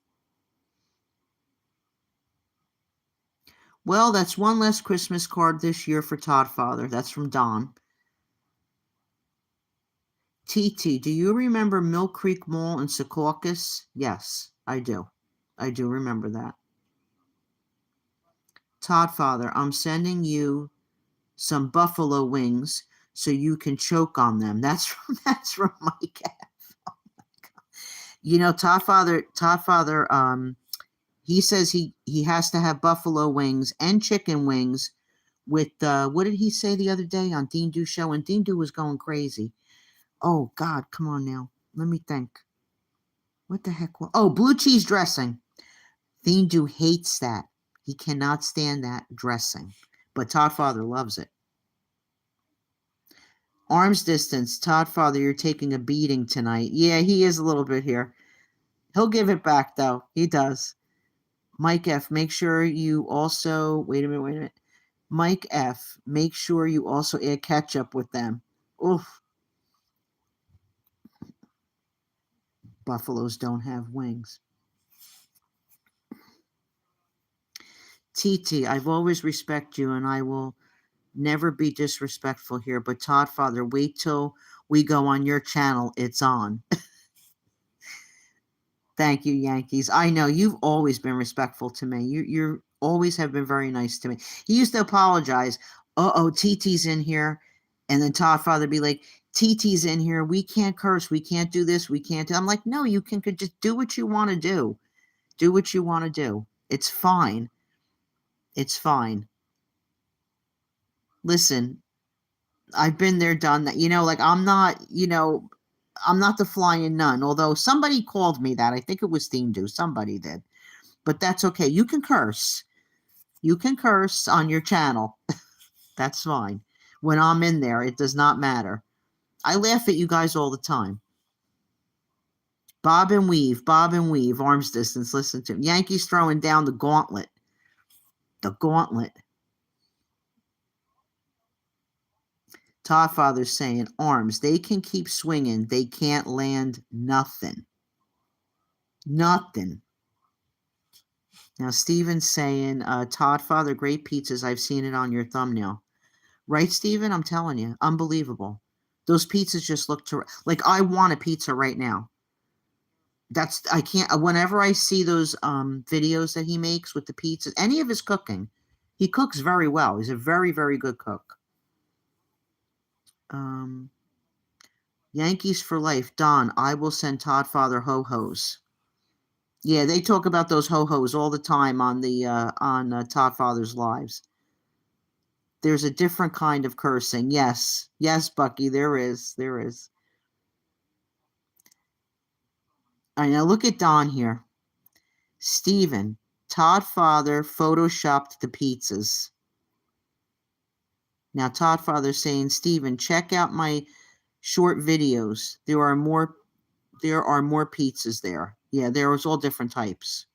Well, that's one less Christmas card this year for Todd Father. That's from Don. TT, do you remember Mill Creek Mall in Secaucus? Yes, I do. I do remember that. Todd Father, I'm sending you some buffalo wings so you can choke on them. That's from Mike. You know, Todd Father, he says he has to have buffalo wings and chicken wings with what did he say the other day on Dean Doo's show? And Dean Doo was going crazy. Oh God, come on now. Let me think. What the heck? Oh, blue cheese dressing. Dean Doo hates that. He cannot stand that dressing. But Todd Father loves it. Arms distance. Todd Father, you're taking a beating tonight. Yeah, he is a little bit here. He'll give it back, though. He does. Mike F., make sure you also... Wait a minute. Mike F., make sure you also add ketchup with them. Oof. Buffaloes don't have wings. TT, I've always respected you, and I will Never be disrespectful here, but Todd Father, wait till we go on your channel. It's on. Thank you, Yankees. I know you've always been respectful to me. You always have been very nice to me. He used to apologize. Oh, TT's in here, and then Todd Father be like, TT's in here. We can't curse. We can't do this. We can't do. I'm like, no, you can could just do what you want to do. Do what you want to do. It's fine. It's fine. Listen, I've been there, done that. Like I'm not. I'm not the flying nun. Although somebody called me that. I think it was Theme Do. Somebody did. But that's okay. You can curse. You can curse on your channel. That's fine. When I'm in there, it does not matter. I laugh at you guys all the time. Bob and weave, arms distance. Listen to him. Yankees throwing down the gauntlet. The gauntlet. Todd Father's saying, arms, they can keep swinging. They can't land nothing. Nothing. Now, Steven's saying, Todd Father, great pizzas. I've seen it on your thumbnail. Right, Steven? I'm telling you. Unbelievable. Those pizzas just look like I want a pizza right now. I can't, whenever I see those videos that he makes with the pizzas, any of his cooking, he cooks very well. He's a very, very good cook. Yankees for life. Don, I will send Todd Father ho-hos. Yeah, they talk about those ho-hos all the time on the Todd Father's lives. There's a different kind of cursing. Yes, Bucky, there is. I know. Look at Don here. Steven, Todd Father photoshopped the pizzas. Now Todd Father saying, Steven, check out my short videos. There are more pizzas there. Yeah, there was all different types.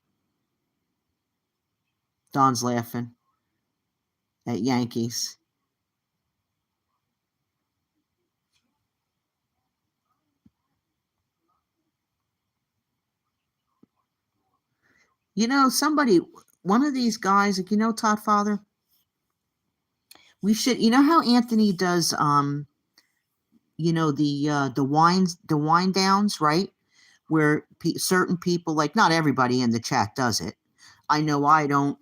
Don's laughing at Yankees. One of these guys, like, Todd Father, we should, how Anthony does, the wine downs, right? Where certain people, like not everybody in the chat does it. I know I don't,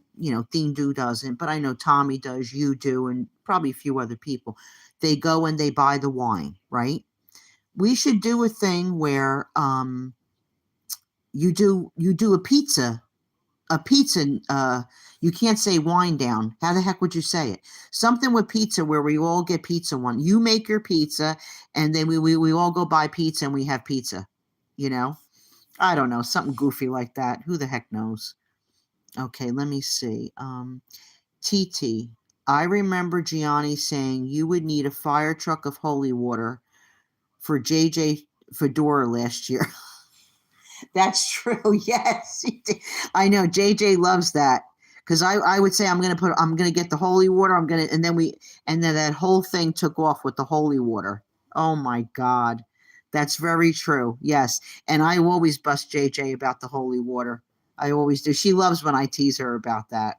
Theme Do doesn't, but I know Tommy does, you do, and probably a few other people. They go and they buy the wine, right? We should do a thing where you do a pizza. You can't say wine down. How the heck would you say it? Something with pizza where we all get pizza one. You make your pizza, and then we all go buy pizza and we have pizza. I don't know, something goofy like that. Who the heck knows? Okay, let me see. TT, I remember Gianni saying you would need a fire truck of holy water for JJ Fedora last year. That's true. Yes, I know. JJ loves that because I would say I'm gonna get the holy water. And then that whole thing took off with the holy water. Oh my God, that's very true. Yes, and I always bust JJ about the holy water. I always do. She loves when I tease her about that.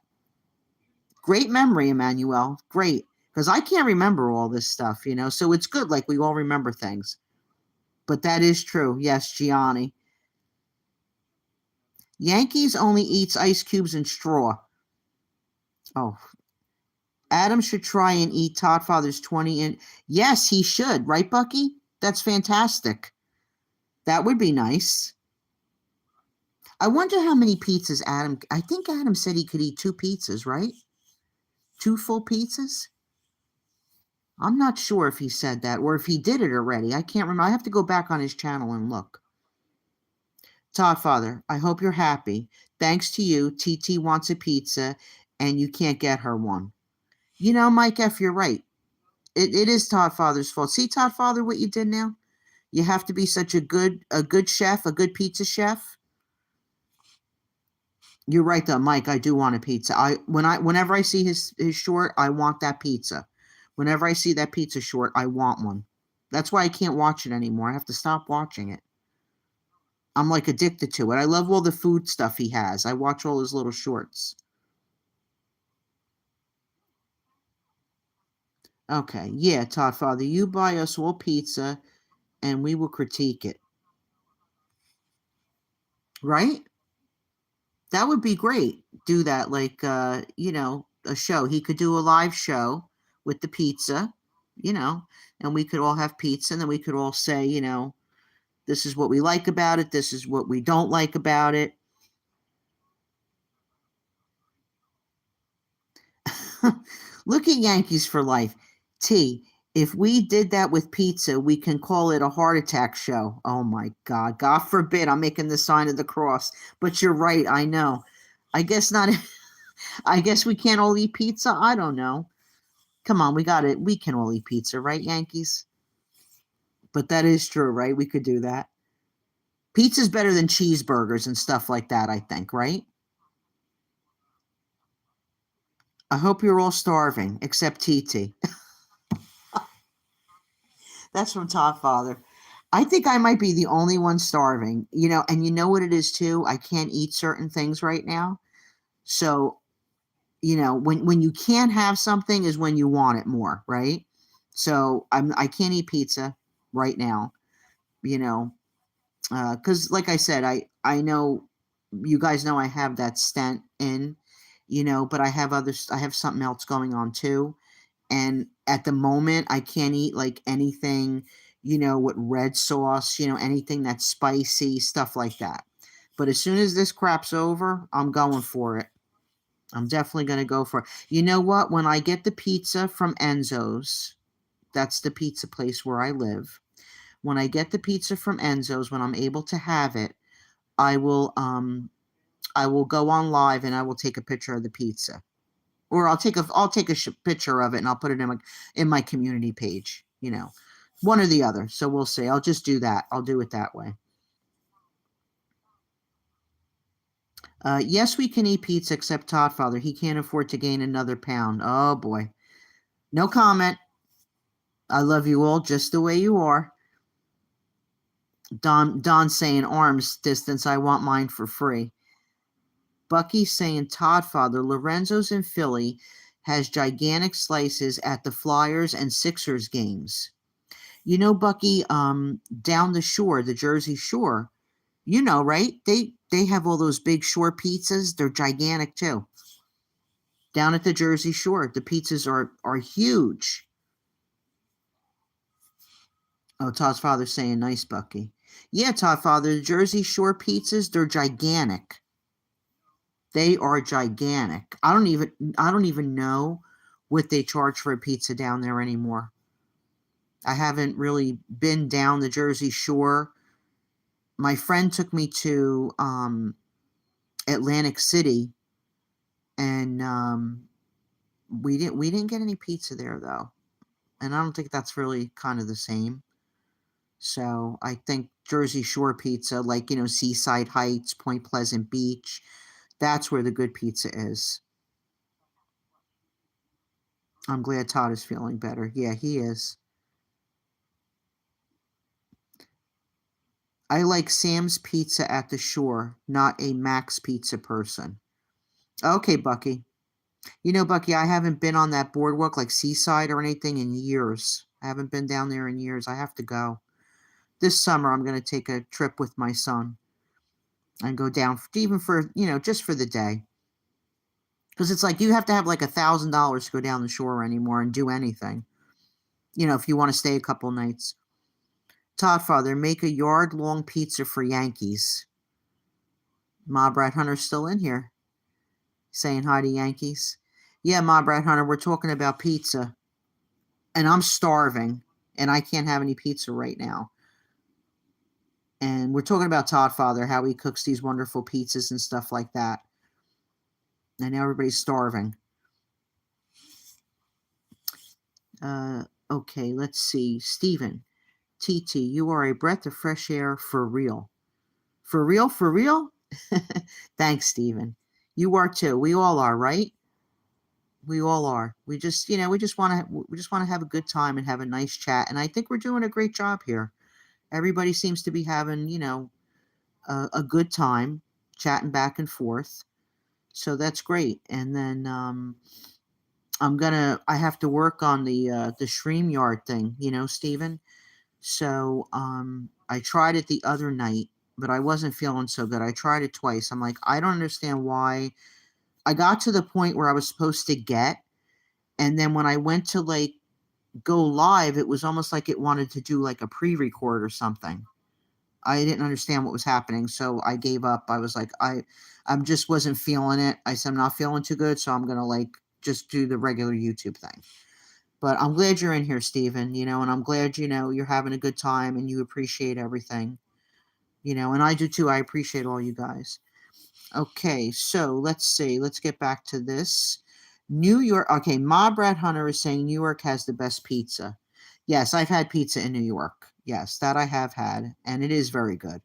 Great memory, Emmanuel. Great, because I can't remember all this stuff, So it's good, like we all remember things. But that is true. Yes, Gianni. Yankees only eats ice cubes and straw. Oh. Adam should try and eat Todd Father's 20 and yes, he should, right, Bucky? That's fantastic. That would be nice. I wonder how many pizzas I think Adam said he could eat 2 pizzas, right? 2 full pizzas? I'm not sure if he said that or if he did it already. I can't remember. I have to go back on his channel and look. Todd Father, I hope you're happy. Thanks to you, TT wants a pizza and you can't get her one. Mike F., you're right. It is Todd Father's fault. See, Todd Father, what you did now? You have to be such a good chef, a good pizza chef. You're right though, Mike. I do want a pizza. Whenever I see his short, I want that pizza. Whenever I see that pizza short, I want one. That's why I can't watch it anymore. I have to stop watching it. I'm like addicted to it. I love all the food stuff he has. I watch all his little shorts. Okay. Yeah, Todd Father, you buy us all pizza and we will critique it. Right? That would be great. Do that like a show. He could do a live show with the pizza, you know, and we could all have pizza and then we could all say, this is what we like about it, this is what we don't like about it. Look at Yankees for life. T, if we did that with pizza, we can call it a heart attack show. Oh my God. God forbid I'm making the sign of the cross. But you're right. I know. I guess not. I guess we can't all eat pizza. I don't know. Come on. We got it. We can all eat pizza, right, Yankees? But that is true, right? We could do that. Pizza's better than cheeseburgers and stuff like that, I think, right? I hope you're all starving, except TT. That's from Top Father. I think I might be the only one starving, and you know what it is too? I can't eat certain things right now. So, when you can't have something is when you want it more, right? So I can't eat pizza right now, you know, because like I said, I know you guys know I have that stent in, but I have something else going on too. And at the moment, I can't eat like anything, with red sauce, anything that's spicy, stuff like that. But as soon as this crap's over, I'm going for it. I'm definitely going to go for it. You know what? When I get the pizza from Enzo's, that's the pizza place where I live. When I get the pizza from Enzo's, when I'm able to have it, I will I will go on live and I will take a picture of the pizza, or I'll take a picture of it and I'll put it in my community page. One or the other. So we'll see. I'll just do that. I'll do it that way. Yes, we can eat pizza except Todd Father. He can't afford to gain another pound. Oh boy. No comment. I love you all just the way you are. Don saying arms distance. I want mine for free. Bucky saying Todd Father. Lorenzo's in Philly has gigantic slices at the Flyers and Sixers games. Bucky, down the shore, the Jersey Shore, right? They have all those big shore pizzas. They're gigantic too. Down at the Jersey Shore, the pizzas are huge. Oh, Todd's father saying nice, Bucky. Yeah, Todd Father, the Jersey Shore pizzas, they're gigantic. They are gigantic. I don't even know what they charge for a pizza down there anymore. I haven't really been down the Jersey Shore. My friend took me to Atlantic City, and we didn't get any pizza there though, and I don't think that's really kind of the same. So I think Jersey Shore pizza, like Seaside Heights, Point Pleasant Beach, that's where the good pizza is. I'm glad Todd is feeling better. Yeah, he is. I like Sam's Pizza at the shore, not a Max Pizza person. Okay, Bucky. Bucky, I haven't been on that boardwalk like Seaside or anything in years. I haven't been down there in years. I have to go. This summer, I'm going to take a trip with my son and go down, even for, just for the day. Because it's like you have to have like $1,000 to go down the shore anymore and do anything, if you want to stay a couple nights. Todd Father, make a yard long pizza for Yankees. Mob Rat Hunter's still in here saying hi to Yankees. Yeah, Mob Rat Hunter, we're talking about pizza. And I'm starving and I can't have any pizza right now. And we're talking about Todd Father, how he cooks these wonderful pizzas and stuff like that. And now everybody's starving. Okay, let's see. Steven, TT, you are a breath of fresh air for real. For real? For real? Thanks, Steven. You are too. We all are, right? We all are. We just want to have a good time and have a nice chat. And I think we're doing a great job here. Everybody seems to be having, a good time chatting back and forth. So that's great. And then I have to work on the StreamYard thing, Steven. So I tried it the other night, but I wasn't feeling so good. I tried it twice. I'm like, I don't understand why. I got to the point where I was supposed to get, and then when I went to like go live, it was almost like it wanted to do like a pre-record or something. I didn't understand what was happening, so I gave up. I was like, I'm just wasn't feeling it. I said I'm not feeling too good, so I'm gonna like just do the regular YouTube thing. But I'm glad you're in here, Steven, and I'm glad, you're having a good time and you appreciate everything, and I do too. I appreciate all you guys. Okay, so let's see. Let's get back to this. New York. Okay, Ma Brad Hunter is saying New York has the best pizza. Yes, I've had pizza in New York. Yes, that I have had, and it is very good.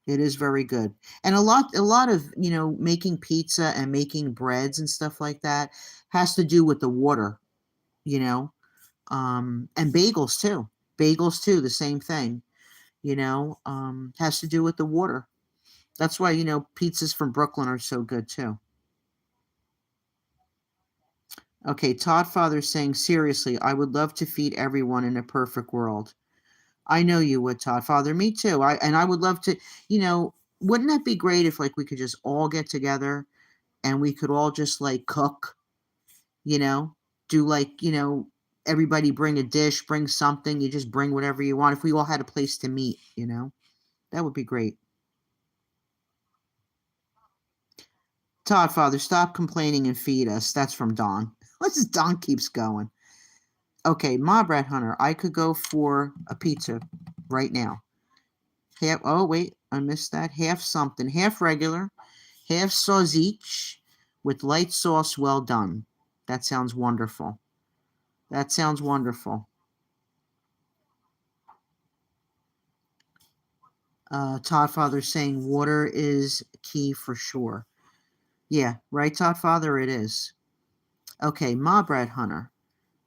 It is very good. And a lot of, making pizza and making breads and stuff like that has to do with the water, you know. And bagels too. Bagels too, the same thing, has to do with the water. That's why, pizzas from Brooklyn are so good too. Okay, Todd Father's saying, seriously, I would love to feed everyone in a perfect world. I know you would, Todd Father. Me too. I would love to, wouldn't that be great if like we could just all get together and we could all just like cook, you know, do like, everybody bring a dish, bring something, you just bring whatever you want. If we all had a place to meet, that would be great. Todd Father, stop complaining and feed us. That's from Don. Let's Don keeps going. Okay, Ma Bread Hunter, I could go for a pizza right now. Half, oh wait, I missed that. Half something, half regular, half sausage with light sauce, well done. That sounds wonderful. That sounds wonderful. Todd Father saying water is key for sure. Yeah, right, Todd Father, it is. Okay, Ma Bread Hunter.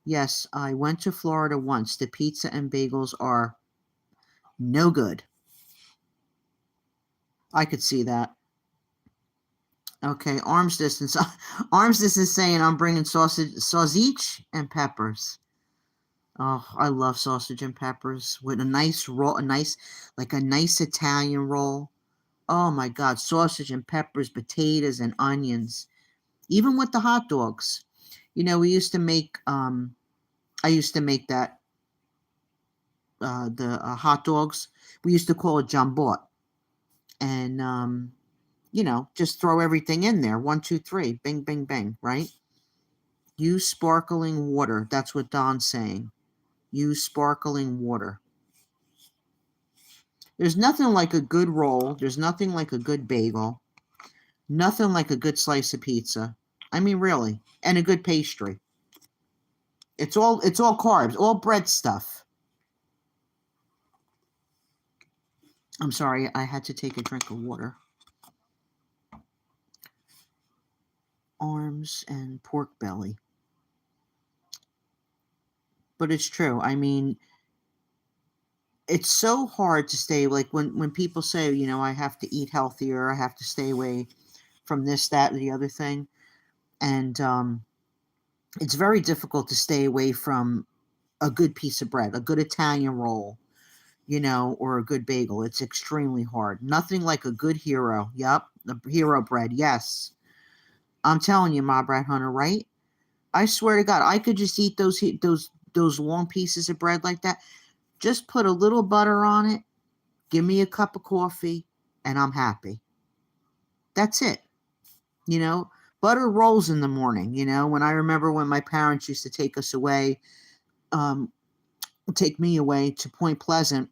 Yes, I went to Florida once. The pizza and bagels are no good. I could see that. Okay, arms distance. Arms distance saying I'm bringing sausage, and peppers. Oh, I love sausage and peppers with a nice roll, like a nice Italian roll. Oh my God, sausage and peppers, potatoes and onions. Even with the hot dogs. We used to make. I used to make that the hot dogs. We used to call it jambot, and just throw everything in there. One, two, three, bing, bing, bang. Right? Use sparkling water. That's what Don's saying. Use sparkling water. There's nothing like a good roll. There's nothing like a good bagel. Nothing like a good slice of pizza. I mean, really, and a good pastry. It's all carbs, all bread stuff. I'm sorry, I had to take a drink of water. Arms and pork belly. But it's true. I mean, it's so hard to stay like when people say, I have to eat healthier, I have to stay away from this, that, or the other thing. And it's very difficult to stay away from a good piece of bread, a good Italian roll, or a good bagel. It's extremely hard. Nothing like a good hero. Yep, the hero bread. Yes, I'm telling you, my bread hunter, right? I swear to God, I could just eat those long pieces of bread like that. Just put a little butter on it. Give me a cup of coffee, and I'm happy. That's it. You know, butter rolls in the morning. When I remember when my parents used to take us away, um, take me away to Point Pleasant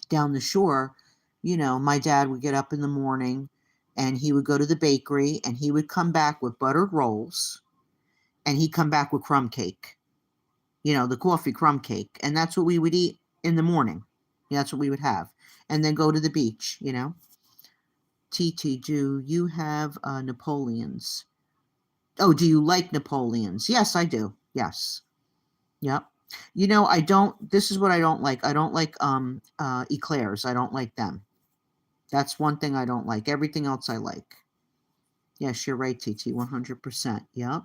down the shore, my dad would get up in the morning and he would go to the bakery and he would come back with buttered rolls and he'd come back with crumb cake, the coffee crumb cake. And that's what we would eat in the morning. That's what we would have. And then go to the beach. TeeTee, do you have Napoleons? Oh, do you like Napoleons? Yes, I do. Yes. Yep. I don't, this is what I don't like. I don't like eclairs. I don't like them. That's one thing I don't like. Everything else I like. Yes, you're right, TT, 100%. Yep.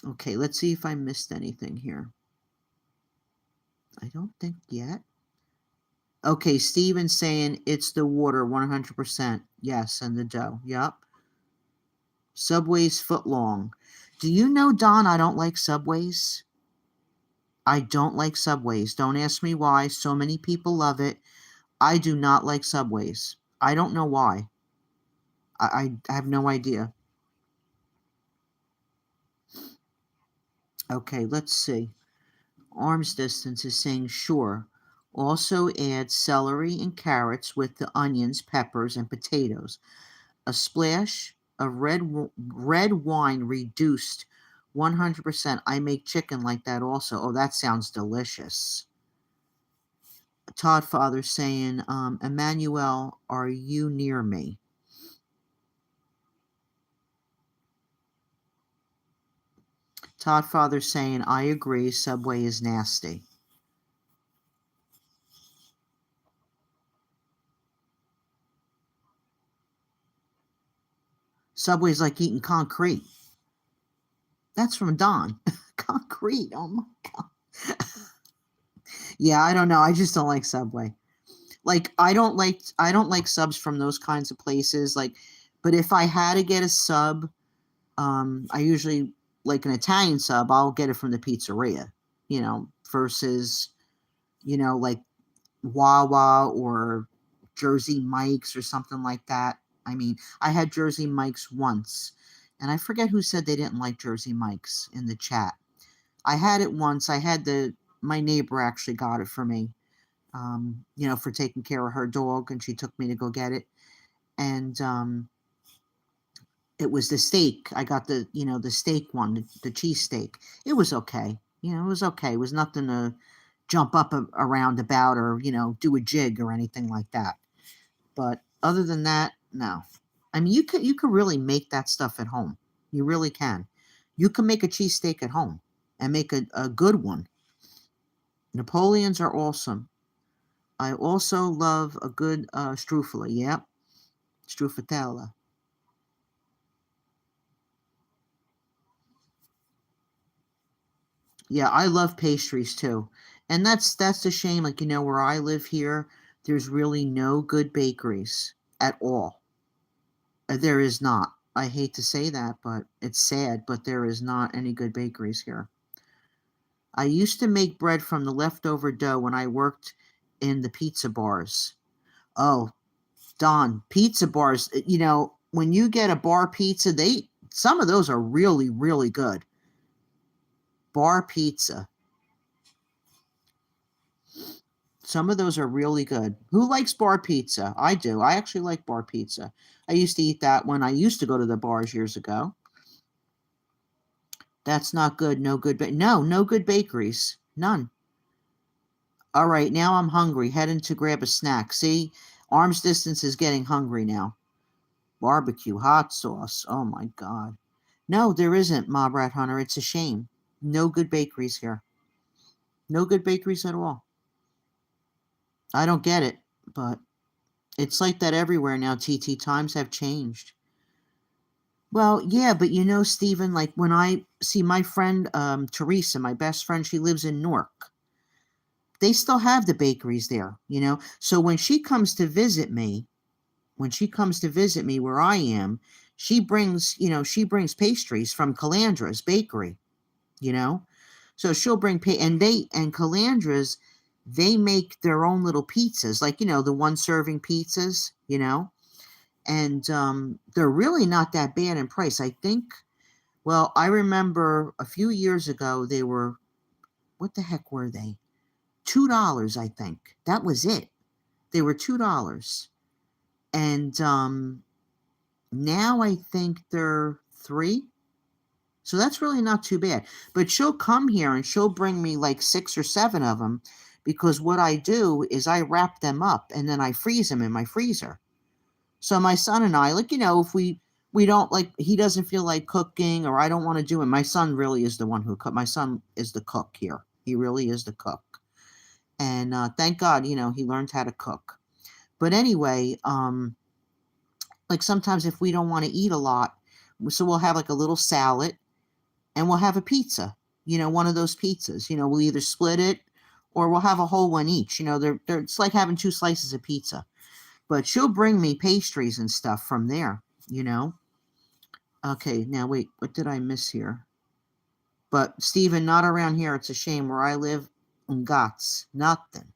Okay, let's see if I missed anything here. I don't think yet. Okay, Steven's saying it's the water, 100%. Yes, and the dough. Yep. Subway's foot long. Do you know, Don, I don't like Subways? I don't like Subways. Don't ask me why. So many people love it. I do not like Subways. I don't know why. I have no idea. Okay, let's see. Arm's distance is saying sure. Also add celery and carrots with the onions, peppers, and potatoes. A splash of red wine reduced 100%. I make chicken like that also. Oh, that sounds delicious. Todd Father saying, Emmanuel, are you near me? Todd Father saying, I agree, Subway is nasty. Subway's like eating concrete. That's from Don. Concrete. Oh my god. Yeah, I don't know. I just don't like Subway. Like I don't like subs from those kinds of places. Like, but if I had to get a sub, I usually like an Italian sub. I'll get it from the pizzeria. Versus like Wawa or Jersey Mike's or something like that. I mean, I had Jersey Mike's once, and I forget who said they didn't like Jersey Mike's in the chat. I had it once. My neighbor actually got it for me, for taking care of her dog, and she took me to go get it. And it was the steak. I got the steak one, the cheese steak. It was okay. It was okay. It was nothing to jump up around about or, do a jig or anything like that. But other than that, no. I mean, you could really make that stuff at home. You really can. You can make a cheesesteak at home and make a good one. Napoleons are awesome. I also love a good strufele. Yep, struffatella. Yeah, I love pastries too. And that's a shame. Like, where I live here, there's really no good bakeries at all. There is not. I hate to say that, but it's sad, but there is not any good bakeries here. I used to make bread from the leftover dough when I worked in the pizza bars. Oh, Don, pizza bars, when you get a bar pizza, some of those are really, really good. Bar pizza. Some of those are really good. Who likes bar pizza? I do. I actually like bar pizza. I used to eat that when I used to go to the bars years ago. That's not good. No good. No good bakeries. None. All right, now I'm hungry. Heading to grab a snack. See, arm's distance is getting hungry now. Barbecue, hot sauce. Oh my God. No, there isn't, Mob Rat Hunter. It's a shame. No good bakeries here. No good bakeries at all. I don't get it, but it's like that everywhere now, TT. Times have changed. Well, yeah, but Stephen, like when I see my friend Teresa, my best friend, she lives in Newark. They still have the bakeries there. So when she comes to visit me where I am, she brings pastries from Calandra's bakery, you know. So she'll bring and Calandra's, they make their own little pizzas, like the one serving pizzas. And they're really not that bad in price. I think. Well, I remember a few years ago they were, what the heck were they? $2, I think. That was it. They were $2, and now I think they're 3. So that's really not too bad. But she'll come here and she'll bring me like 6 or 7 of them, because what I do is I wrap them up and then I freeze them in my freezer. So my son and I, like, if we don't, like, he doesn't feel like cooking or I don't want to do it. My son really is the one who cook. My son is the cook here. He really is the cook. And thank God, he learned how to cook. But anyway, like sometimes if we don't want to eat a lot, So we'll have like a little salad and we'll have a pizza, one of those pizzas. We'll either split it or we'll have a whole one each. It's like having two slices of pizza. But she'll bring me pastries and stuff from there. Okay, now wait, what did I miss here? But Stephen, not around here. It's a shame. Where I live, Ungats, nothing.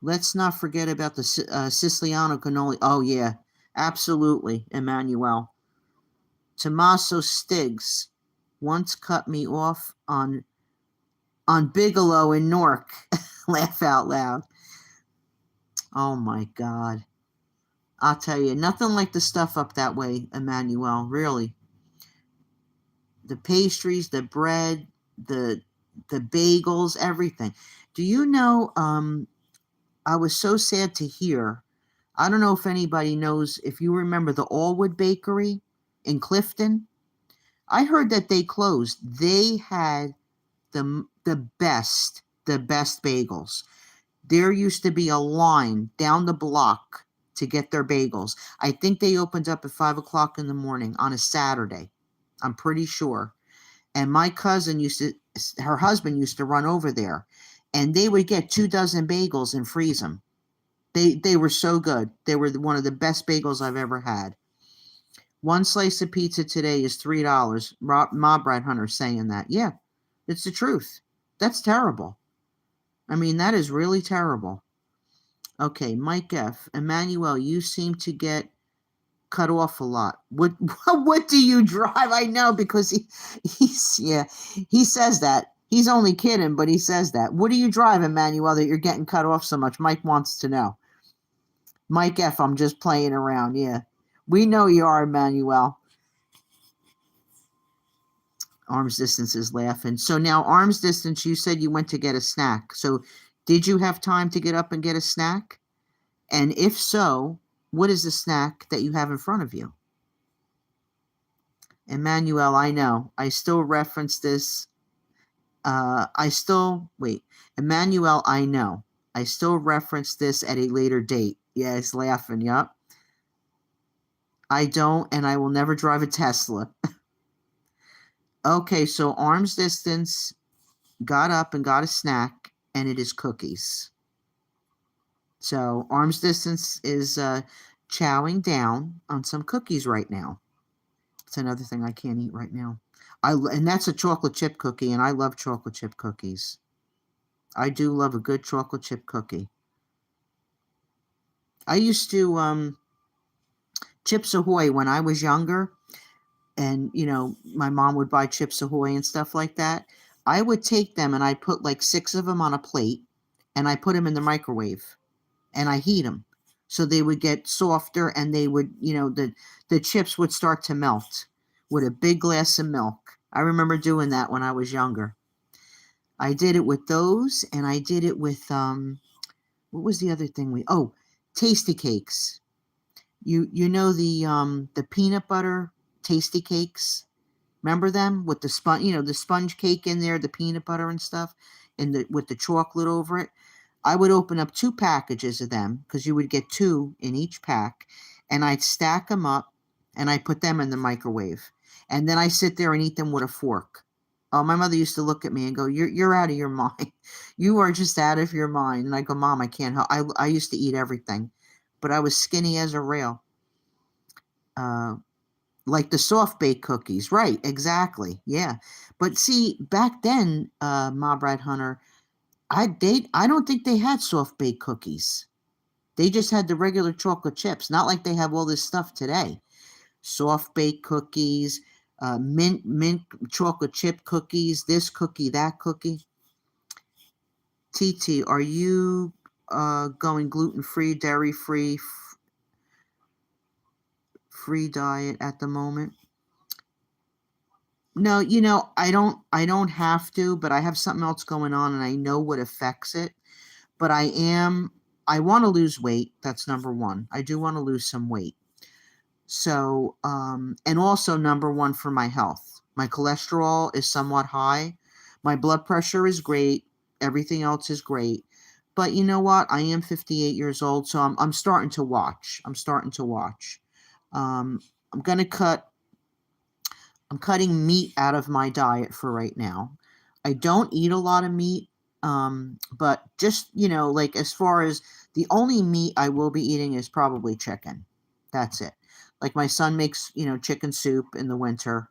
Let's not forget about the Siciliano cannoli. Oh yeah, absolutely, Emmanuel. Tommaso Stiggs once cut me off on Bigelow in Newark. Laugh out loud. Oh my God. I'll tell you, nothing like the stuff up that way, Emmanuel, really. The pastries, the bread, the bagels, everything. Do you know, I was so sad to hear. I don't know if anybody knows, if you remember the Allwood Bakery in Clifton. I heard that they closed. They had the best bagels. There used to be a line down the block to get their bagels. I think they opened up at 5 o'clock in the morning on a Saturday. I'm pretty sure. And my cousin her husband used to run over there, and they would get 2 dozen bagels and freeze them. They were so good. They were one of the best bagels I've ever had. One slice of pizza today is $3. Mob Rat Hunter saying that. Yeah, it's the truth. That's terrible. I mean, that is really terrible. Okay, Mike F. Emmanuel, you seem to get cut off a lot. What do you drive? I know, because he says that. He's only kidding, but he says that. What do you drive, Emmanuel, that you're getting cut off so much? Mike wants to know. Mike F, I'm just playing around. Yeah. We know you are, Emmanuel. Arms Distance is laughing. So now, Arms Distance, you said you went to get a snack. So did you have time to get up and get a snack? And if so, what is the snack that you have in front of you? Emmanuel, I know. I still reference this. Emmanuel, I know. I still reference this at a later date. Yeah, he's laughing. Yup. I don't, and I will never drive a Tesla. Okay, so Arms Distance got up and got a snack, and it is cookies. So Arms Distance is chowing down on some cookies right now. It's another thing I can't eat right now. And that's a chocolate chip cookie, and I love chocolate chip cookies. I do love a good chocolate chip cookie. I used to Chips Ahoy when I was younger, and my mom would buy Chips Ahoy and stuff like that. I would take them and I put like 6 of them on a plate, and I put them in the microwave, and I heat them so they would get softer, and they would, the chips would start to melt with a big glass of milk. I remember doing that when I was younger. I did it with those, and I did it with what was the other thing Tasty Cakes. You know the peanut butter Tasty Cakes? Remember them with the sponge cake in there, the peanut butter and stuff, and with the chocolate over it? I would open up 2 packages of them, because you would get 2 in each pack, and I'd stack them up, and I put them in the microwave, and then I sit there and eat them with a fork. Oh, my mother used to look at me and go, "You're out of your mind. You are just out of your mind." And I go, "Mom, I can't help." I used to eat everything, but I was skinny as a rail. Like the soft baked cookies, right? Exactly, yeah. But see, back then, Mob Rat Hunter, I don't think they had soft baked cookies. They just had the regular chocolate chips, not like they have all this stuff today. Soft baked cookies, mint chocolate chip cookies, this cookie, that cookie. TT, are you going gluten free, dairy free, free diet at the moment? No, I don't have to, but I have something else going on, and I know what affects it. But I want to lose weight. That's number one. I do want to lose some weight. So, and also number one for my health. My cholesterol is somewhat high. My blood pressure is great. Everything else is great. But you know what? I am 58 years old, so I'm starting to watch. I'm starting to watch. Um, I'm going to cut I'm cutting meat out of my diet for right now. I don't eat a lot of meat, but just, like as far as the only meat I will be eating is probably chicken. That's it. Like my son makes, chicken soup in the winter,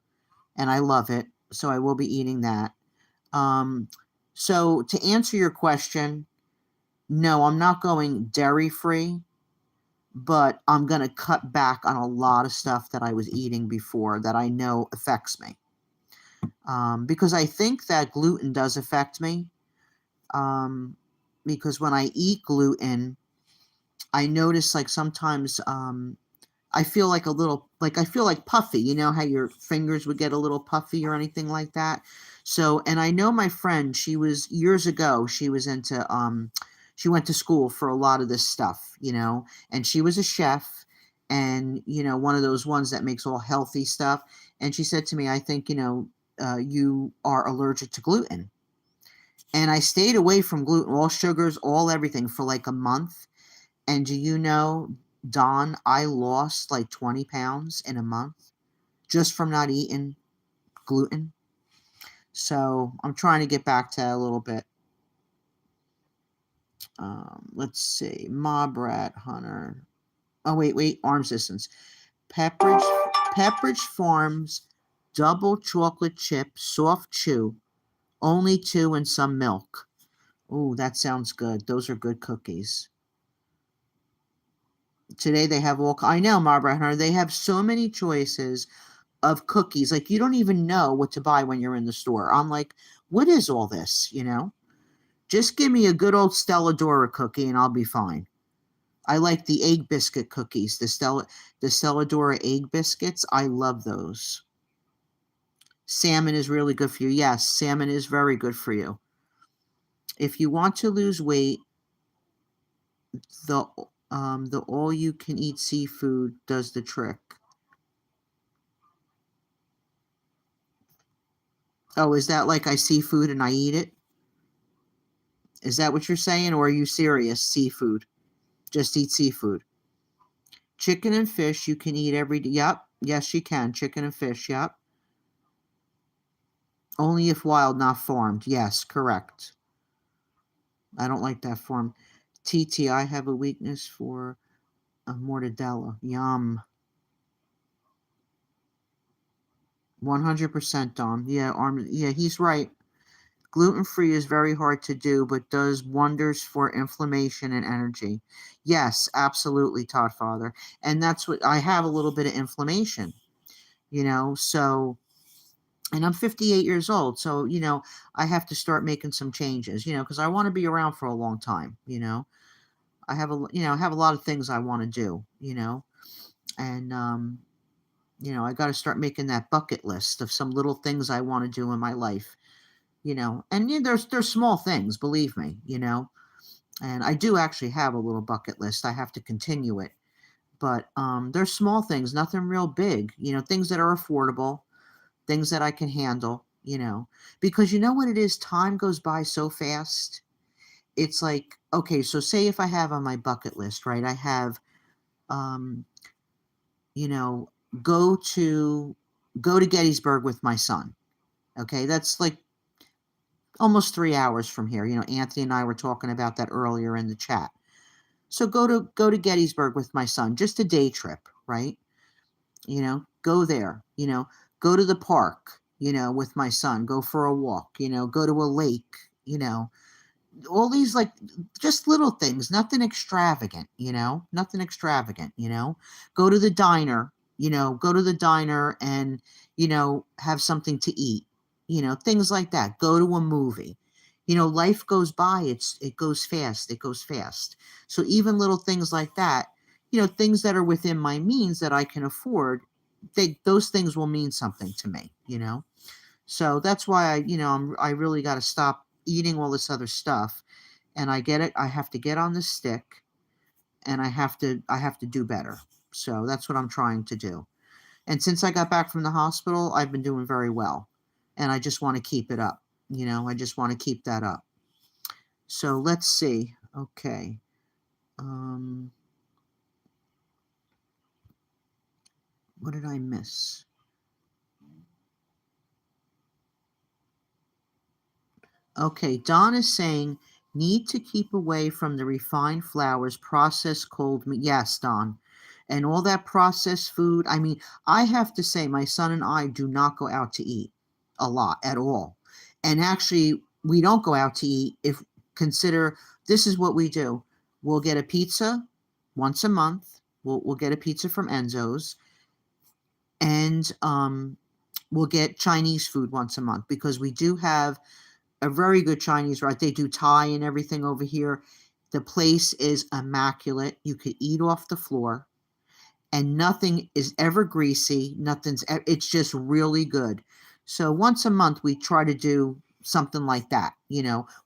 and I love it. So I will be eating that. Um, so to answer your question, no, I'm not going dairy free, but I'm going to cut back on a lot of stuff that I was eating before that I know affects me. Because I think that gluten does affect me. Um, because when I eat gluten, I notice like sometimes I feel like I feel like puffy. You know how your fingers would get a little puffy or anything like that. So, and I know my friend, she was years ago, she was into, she went to school for a lot of this stuff, and she was a chef and, one of those ones that makes all healthy stuff. And she said to me, I think, you are allergic to gluten. And I stayed away from gluten, all sugars, all everything for like a month. And do you know, Don, I lost like 20 pounds in a month just from not eating gluten. So I'm trying to get back to that a little bit. Let's see. Mob Rat Hunter. Oh, wait. Arms distance. Pepperidge, Pepperidge Farms double chocolate chip soft chew. Only two and some milk. Ooh, that sounds good. Those are good cookies. Today they have all, I know, Barbara Hunter, they have so many choices of cookies. Like you don't even know what to buy when you're in the store. I'm like, what is all this? Just give me a good old Stella Dora cookie and I'll be fine. I like the egg biscuit cookies, the Stella Dora egg biscuits. I love those. Salmon is really good for you. Yes, salmon is very good for you. If you want to lose weight, the the all you can eat seafood does the trick. Oh, is that like I see food and I eat it? Is that what you're saying, or are you serious? Seafood. Just eat seafood. Chicken and fish you can eat every day. Yep. Yes, you can. Chicken and fish. Yep. Only if wild, not farmed. Yes, correct. I don't like that form. TT, I have a weakness for a mortadella. Yum. 100% Dom. Yeah, yeah, he's right. Gluten-free is very hard to do, but does wonders for inflammation and energy. Yes, absolutely, Todd Father. And that's what I have, a little bit of inflammation, so, and I'm 58 years old, so, I have to start making some changes, because I want to be around for a long time. I have a lot of things I want to do. And, I got to start making that bucket list of some little things I want to do in my life. And there's small things, believe me. And I do actually have a little bucket list. I have to continue it. But there's small things, nothing real big, things that are affordable, things that I can handle. Because you know what it is? Time goes by so fast. It's like, okay, so say if I have on my bucket list, right? I have, um, you know, go to go to Gettysburg with my son. Okay, that's like almost 3 hours from here. Anthony and I were talking about that earlier in the chat. So go to Gettysburg with my son, just a day trip, right? Go there, go to the park, with my son, go for a walk, go to a lake, you know, all these like just little things, nothing extravagant, nothing extravagant. Go to the diner and, have something to eat, things like that. Go to a movie. Life goes by, it goes fast, it goes fast. So even little things like that, things that are within my means that I can afford, those things will mean something to me. So that's why I really got to stop eating all this other stuff, and I get it. I have to get on the stick, and I have to do better. So that's what I'm trying to do. And since I got back from the hospital, I've been doing very well, and I just want to keep it up. I just want to keep that up. So let's see. Okay. Um, What did I miss? Okay, Don is saying need to keep away from the refined flours, processed cold meat. Yes, Don. And all that processed food. I mean, I have to say, my son and I do not go out to eat a lot at all. And actually, we don't go out to eat if consider this is what we do. We'll get a pizza once a month. We'll get a pizza from Enzo's, and we'll get Chinese food once a month because we do have a very good Chinese, right? They do Thai and everything over here. The place is immaculate. You could eat off the floor, and nothing is ever greasy. It's just really good. So once a month, we try to do something like that.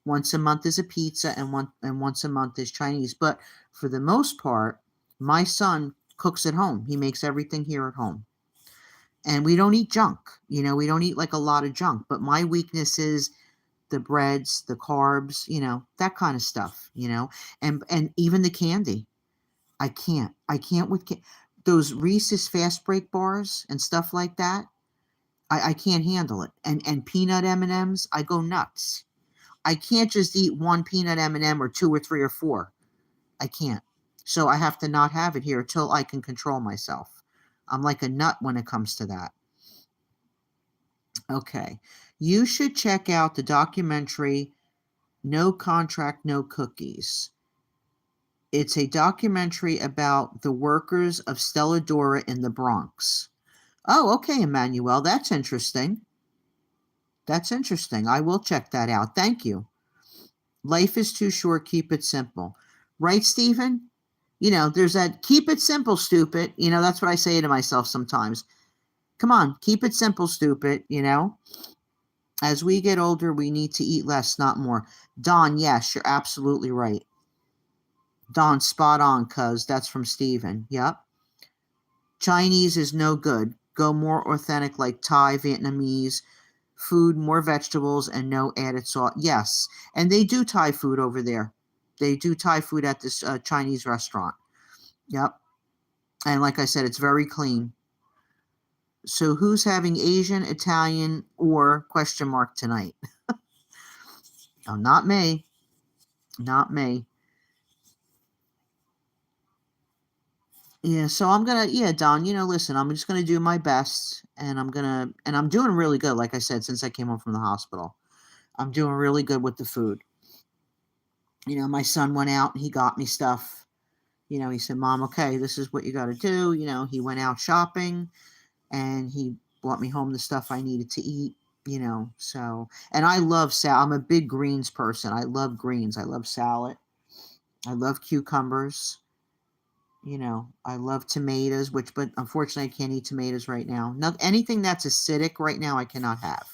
Once a month is a pizza, and once a month is Chinese. But for the most part, my son cooks at home. He makes everything here at home. And we don't eat junk. We don't eat like a lot of junk. But my weakness is the breads, the carbs, that kind of stuff, and even the candy. I can't with those Reese's fast break bars and stuff like that. I can't handle it. And peanut M&Ms, I go nuts. I can't just eat one peanut M&M or two or three or four. I can't. So I have to not have it here until I can control myself. I'm like a nut when it comes to that. Okay. You should check out the documentary No Contract, No Cookies. It's a documentary about the workers of Stella Dora in the Bronx. Oh, okay, Emmanuel. That's interesting. That's interesting. I will check that out. Thank you. Life is too short. Keep it simple. Right, Stephen? There's that keep it simple, stupid. That's what I say to myself sometimes. Come on, keep it simple, stupid. As we get older, we need to eat less, not more. Don, yes, you're absolutely right. Don, spot on, cuz that's from Steven. Yep. Chinese is no good. Go more authentic like Thai, Vietnamese food, more vegetables, and no added salt. Yes. And they do Thai food over there. They do Thai food at this Chinese restaurant. Yep. And like I said, it's very clean. So who's having Asian, Italian, or question mark tonight? Oh, not me. Not me. Yeah, so Don, listen, I'm just gonna do my best, and I'm doing really good, like I said, since I came home from the hospital. I'm doing really good with the food. My son went out and he got me stuff. He said, Mom, okay, this is what you got to do. He went out shopping and he brought me home the stuff I needed to eat, so, and I love salad. I'm a big greens person. I love greens. I love salad. I love cucumbers. I love tomatoes, but unfortunately I can't eat tomatoes right now. Anything that's acidic right now I cannot have.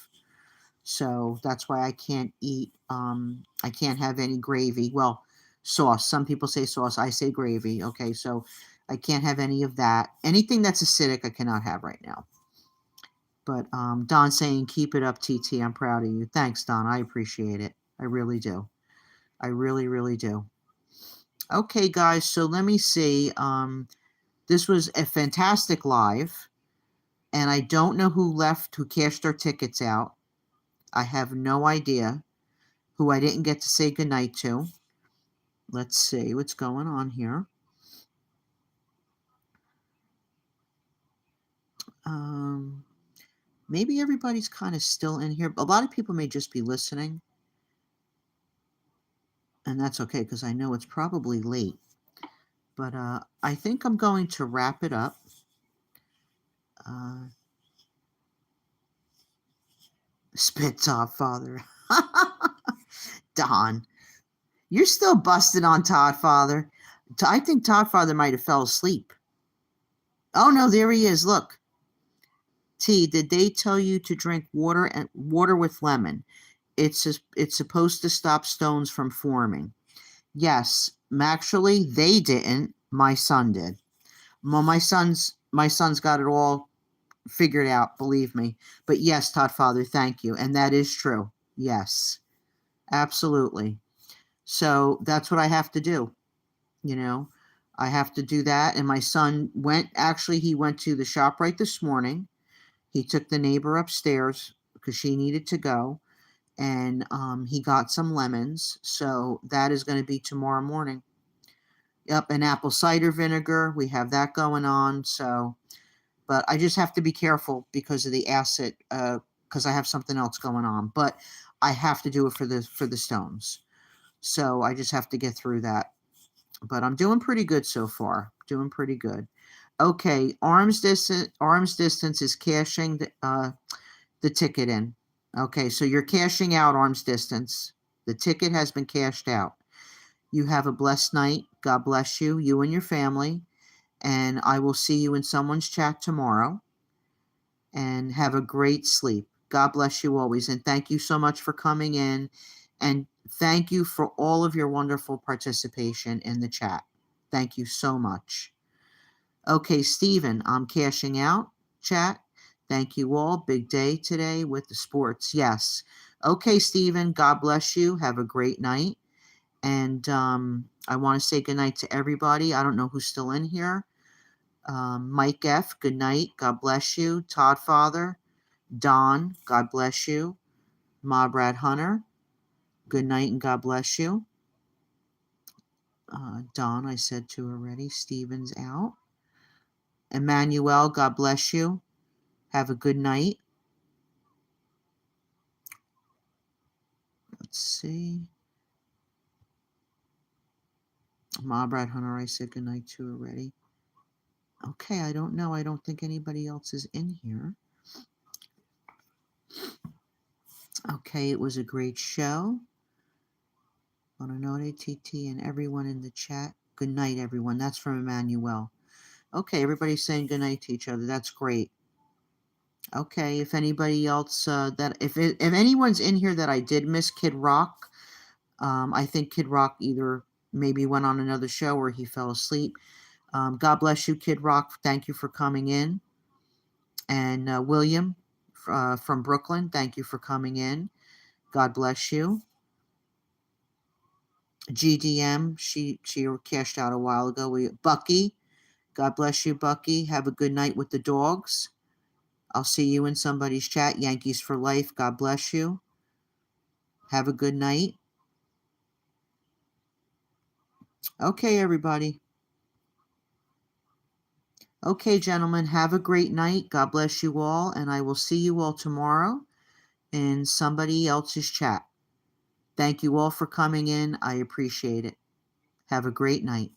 So that's why I can't eat, I can't have any gravy. Well, sauce. Some people say sauce. I say gravy. Okay, so I can't have any of that. Anything that's acidic, I cannot have right now. But Don saying, keep it up, TT. I'm proud of you. Thanks, Don. I appreciate it. I really do. I really, really do. Okay, guys, so let me see. This was a fantastic live, and I don't know who cashed their tickets out. I have no idea who I didn't get to say goodnight to. Let's see what's going on here. Maybe everybody's kind of still in here. A lot of people may just be listening, and that's okay because I know it's probably late. But I think I'm going to wrap it up. Spit Top Father. Don. You're still busted on Todd Father. I think Todd Father might have fell asleep. Oh no, there he is. Look. T, did they tell you to drink water with lemon? It's supposed to stop stones from forming. Yes, actually they didn't. My son did. Well, my son's got it all figured out, believe me. But yes, Todd Father, thank you. And that is true. Yes. Absolutely. So that's what I have to do, you know. I have to do that. And my son he went to the shop right this morning. He took the neighbor upstairs because she needed to go, and he got some lemons. So that is going to be tomorrow morning. Yep, and apple cider vinegar. We have that going on. So, but I just have to be careful because of the acid, because I have something else going on. But I have to do it for the stones. So I just have to get through that. But I'm doing pretty good so far. Doing pretty good. Okay, Arms distance is cashing the ticket in. Okay, so you're cashing out Arms distance. The ticket has been cashed out. You have a blessed night. God bless you, you and your family. And I will see you in someone's chat tomorrow. And have a great sleep. God bless you always. And thank you so much for coming in. And thank you for all of your wonderful participation in the chat. Thank you so much. Okay, Stephen, I'm cashing out. Chat. Thank you all. Big day today with the sports. Yes. Okay, Stephen, God bless you. Have a great night. And I want to say good night to everybody. I don't know who's still in here. Mike F., good night. God bless you. Todd Father. Don, God bless you. Ma Brad Hunter, good night and God bless you. Don, I said to already. Steven's out. Emmanuel, God bless you. Have a good night. Let's see. Ma Brad Hunter, I said good night to already. Okay, I don't know. I don't think anybody else is in here. Okay, it was a great show. Buonanotte, TeeTee, and everyone in the chat. Good night, everyone. That's from Emmanuel. Okay, everybody's saying good night to each other. That's great. Okay, if anybody else if anyone's in here that I did miss, Kid Rock, I think Kid Rock either maybe went on another show or he fell asleep. God bless you, Kid Rock. Thank you for coming in. And William from Brooklyn, thank you for coming in. God bless you. GDM, she cashed out a while ago. Bucky, God bless you, Bucky. Have a good night with the dogs. I'll see you in somebody's chat. Yankees for life. God bless you. Have a good night. Okay, everybody. Okay, gentlemen, have a great night. God bless you all, and I will see you all tomorrow in somebody else's chat. Thank you all for coming in. I appreciate it. Have a great night.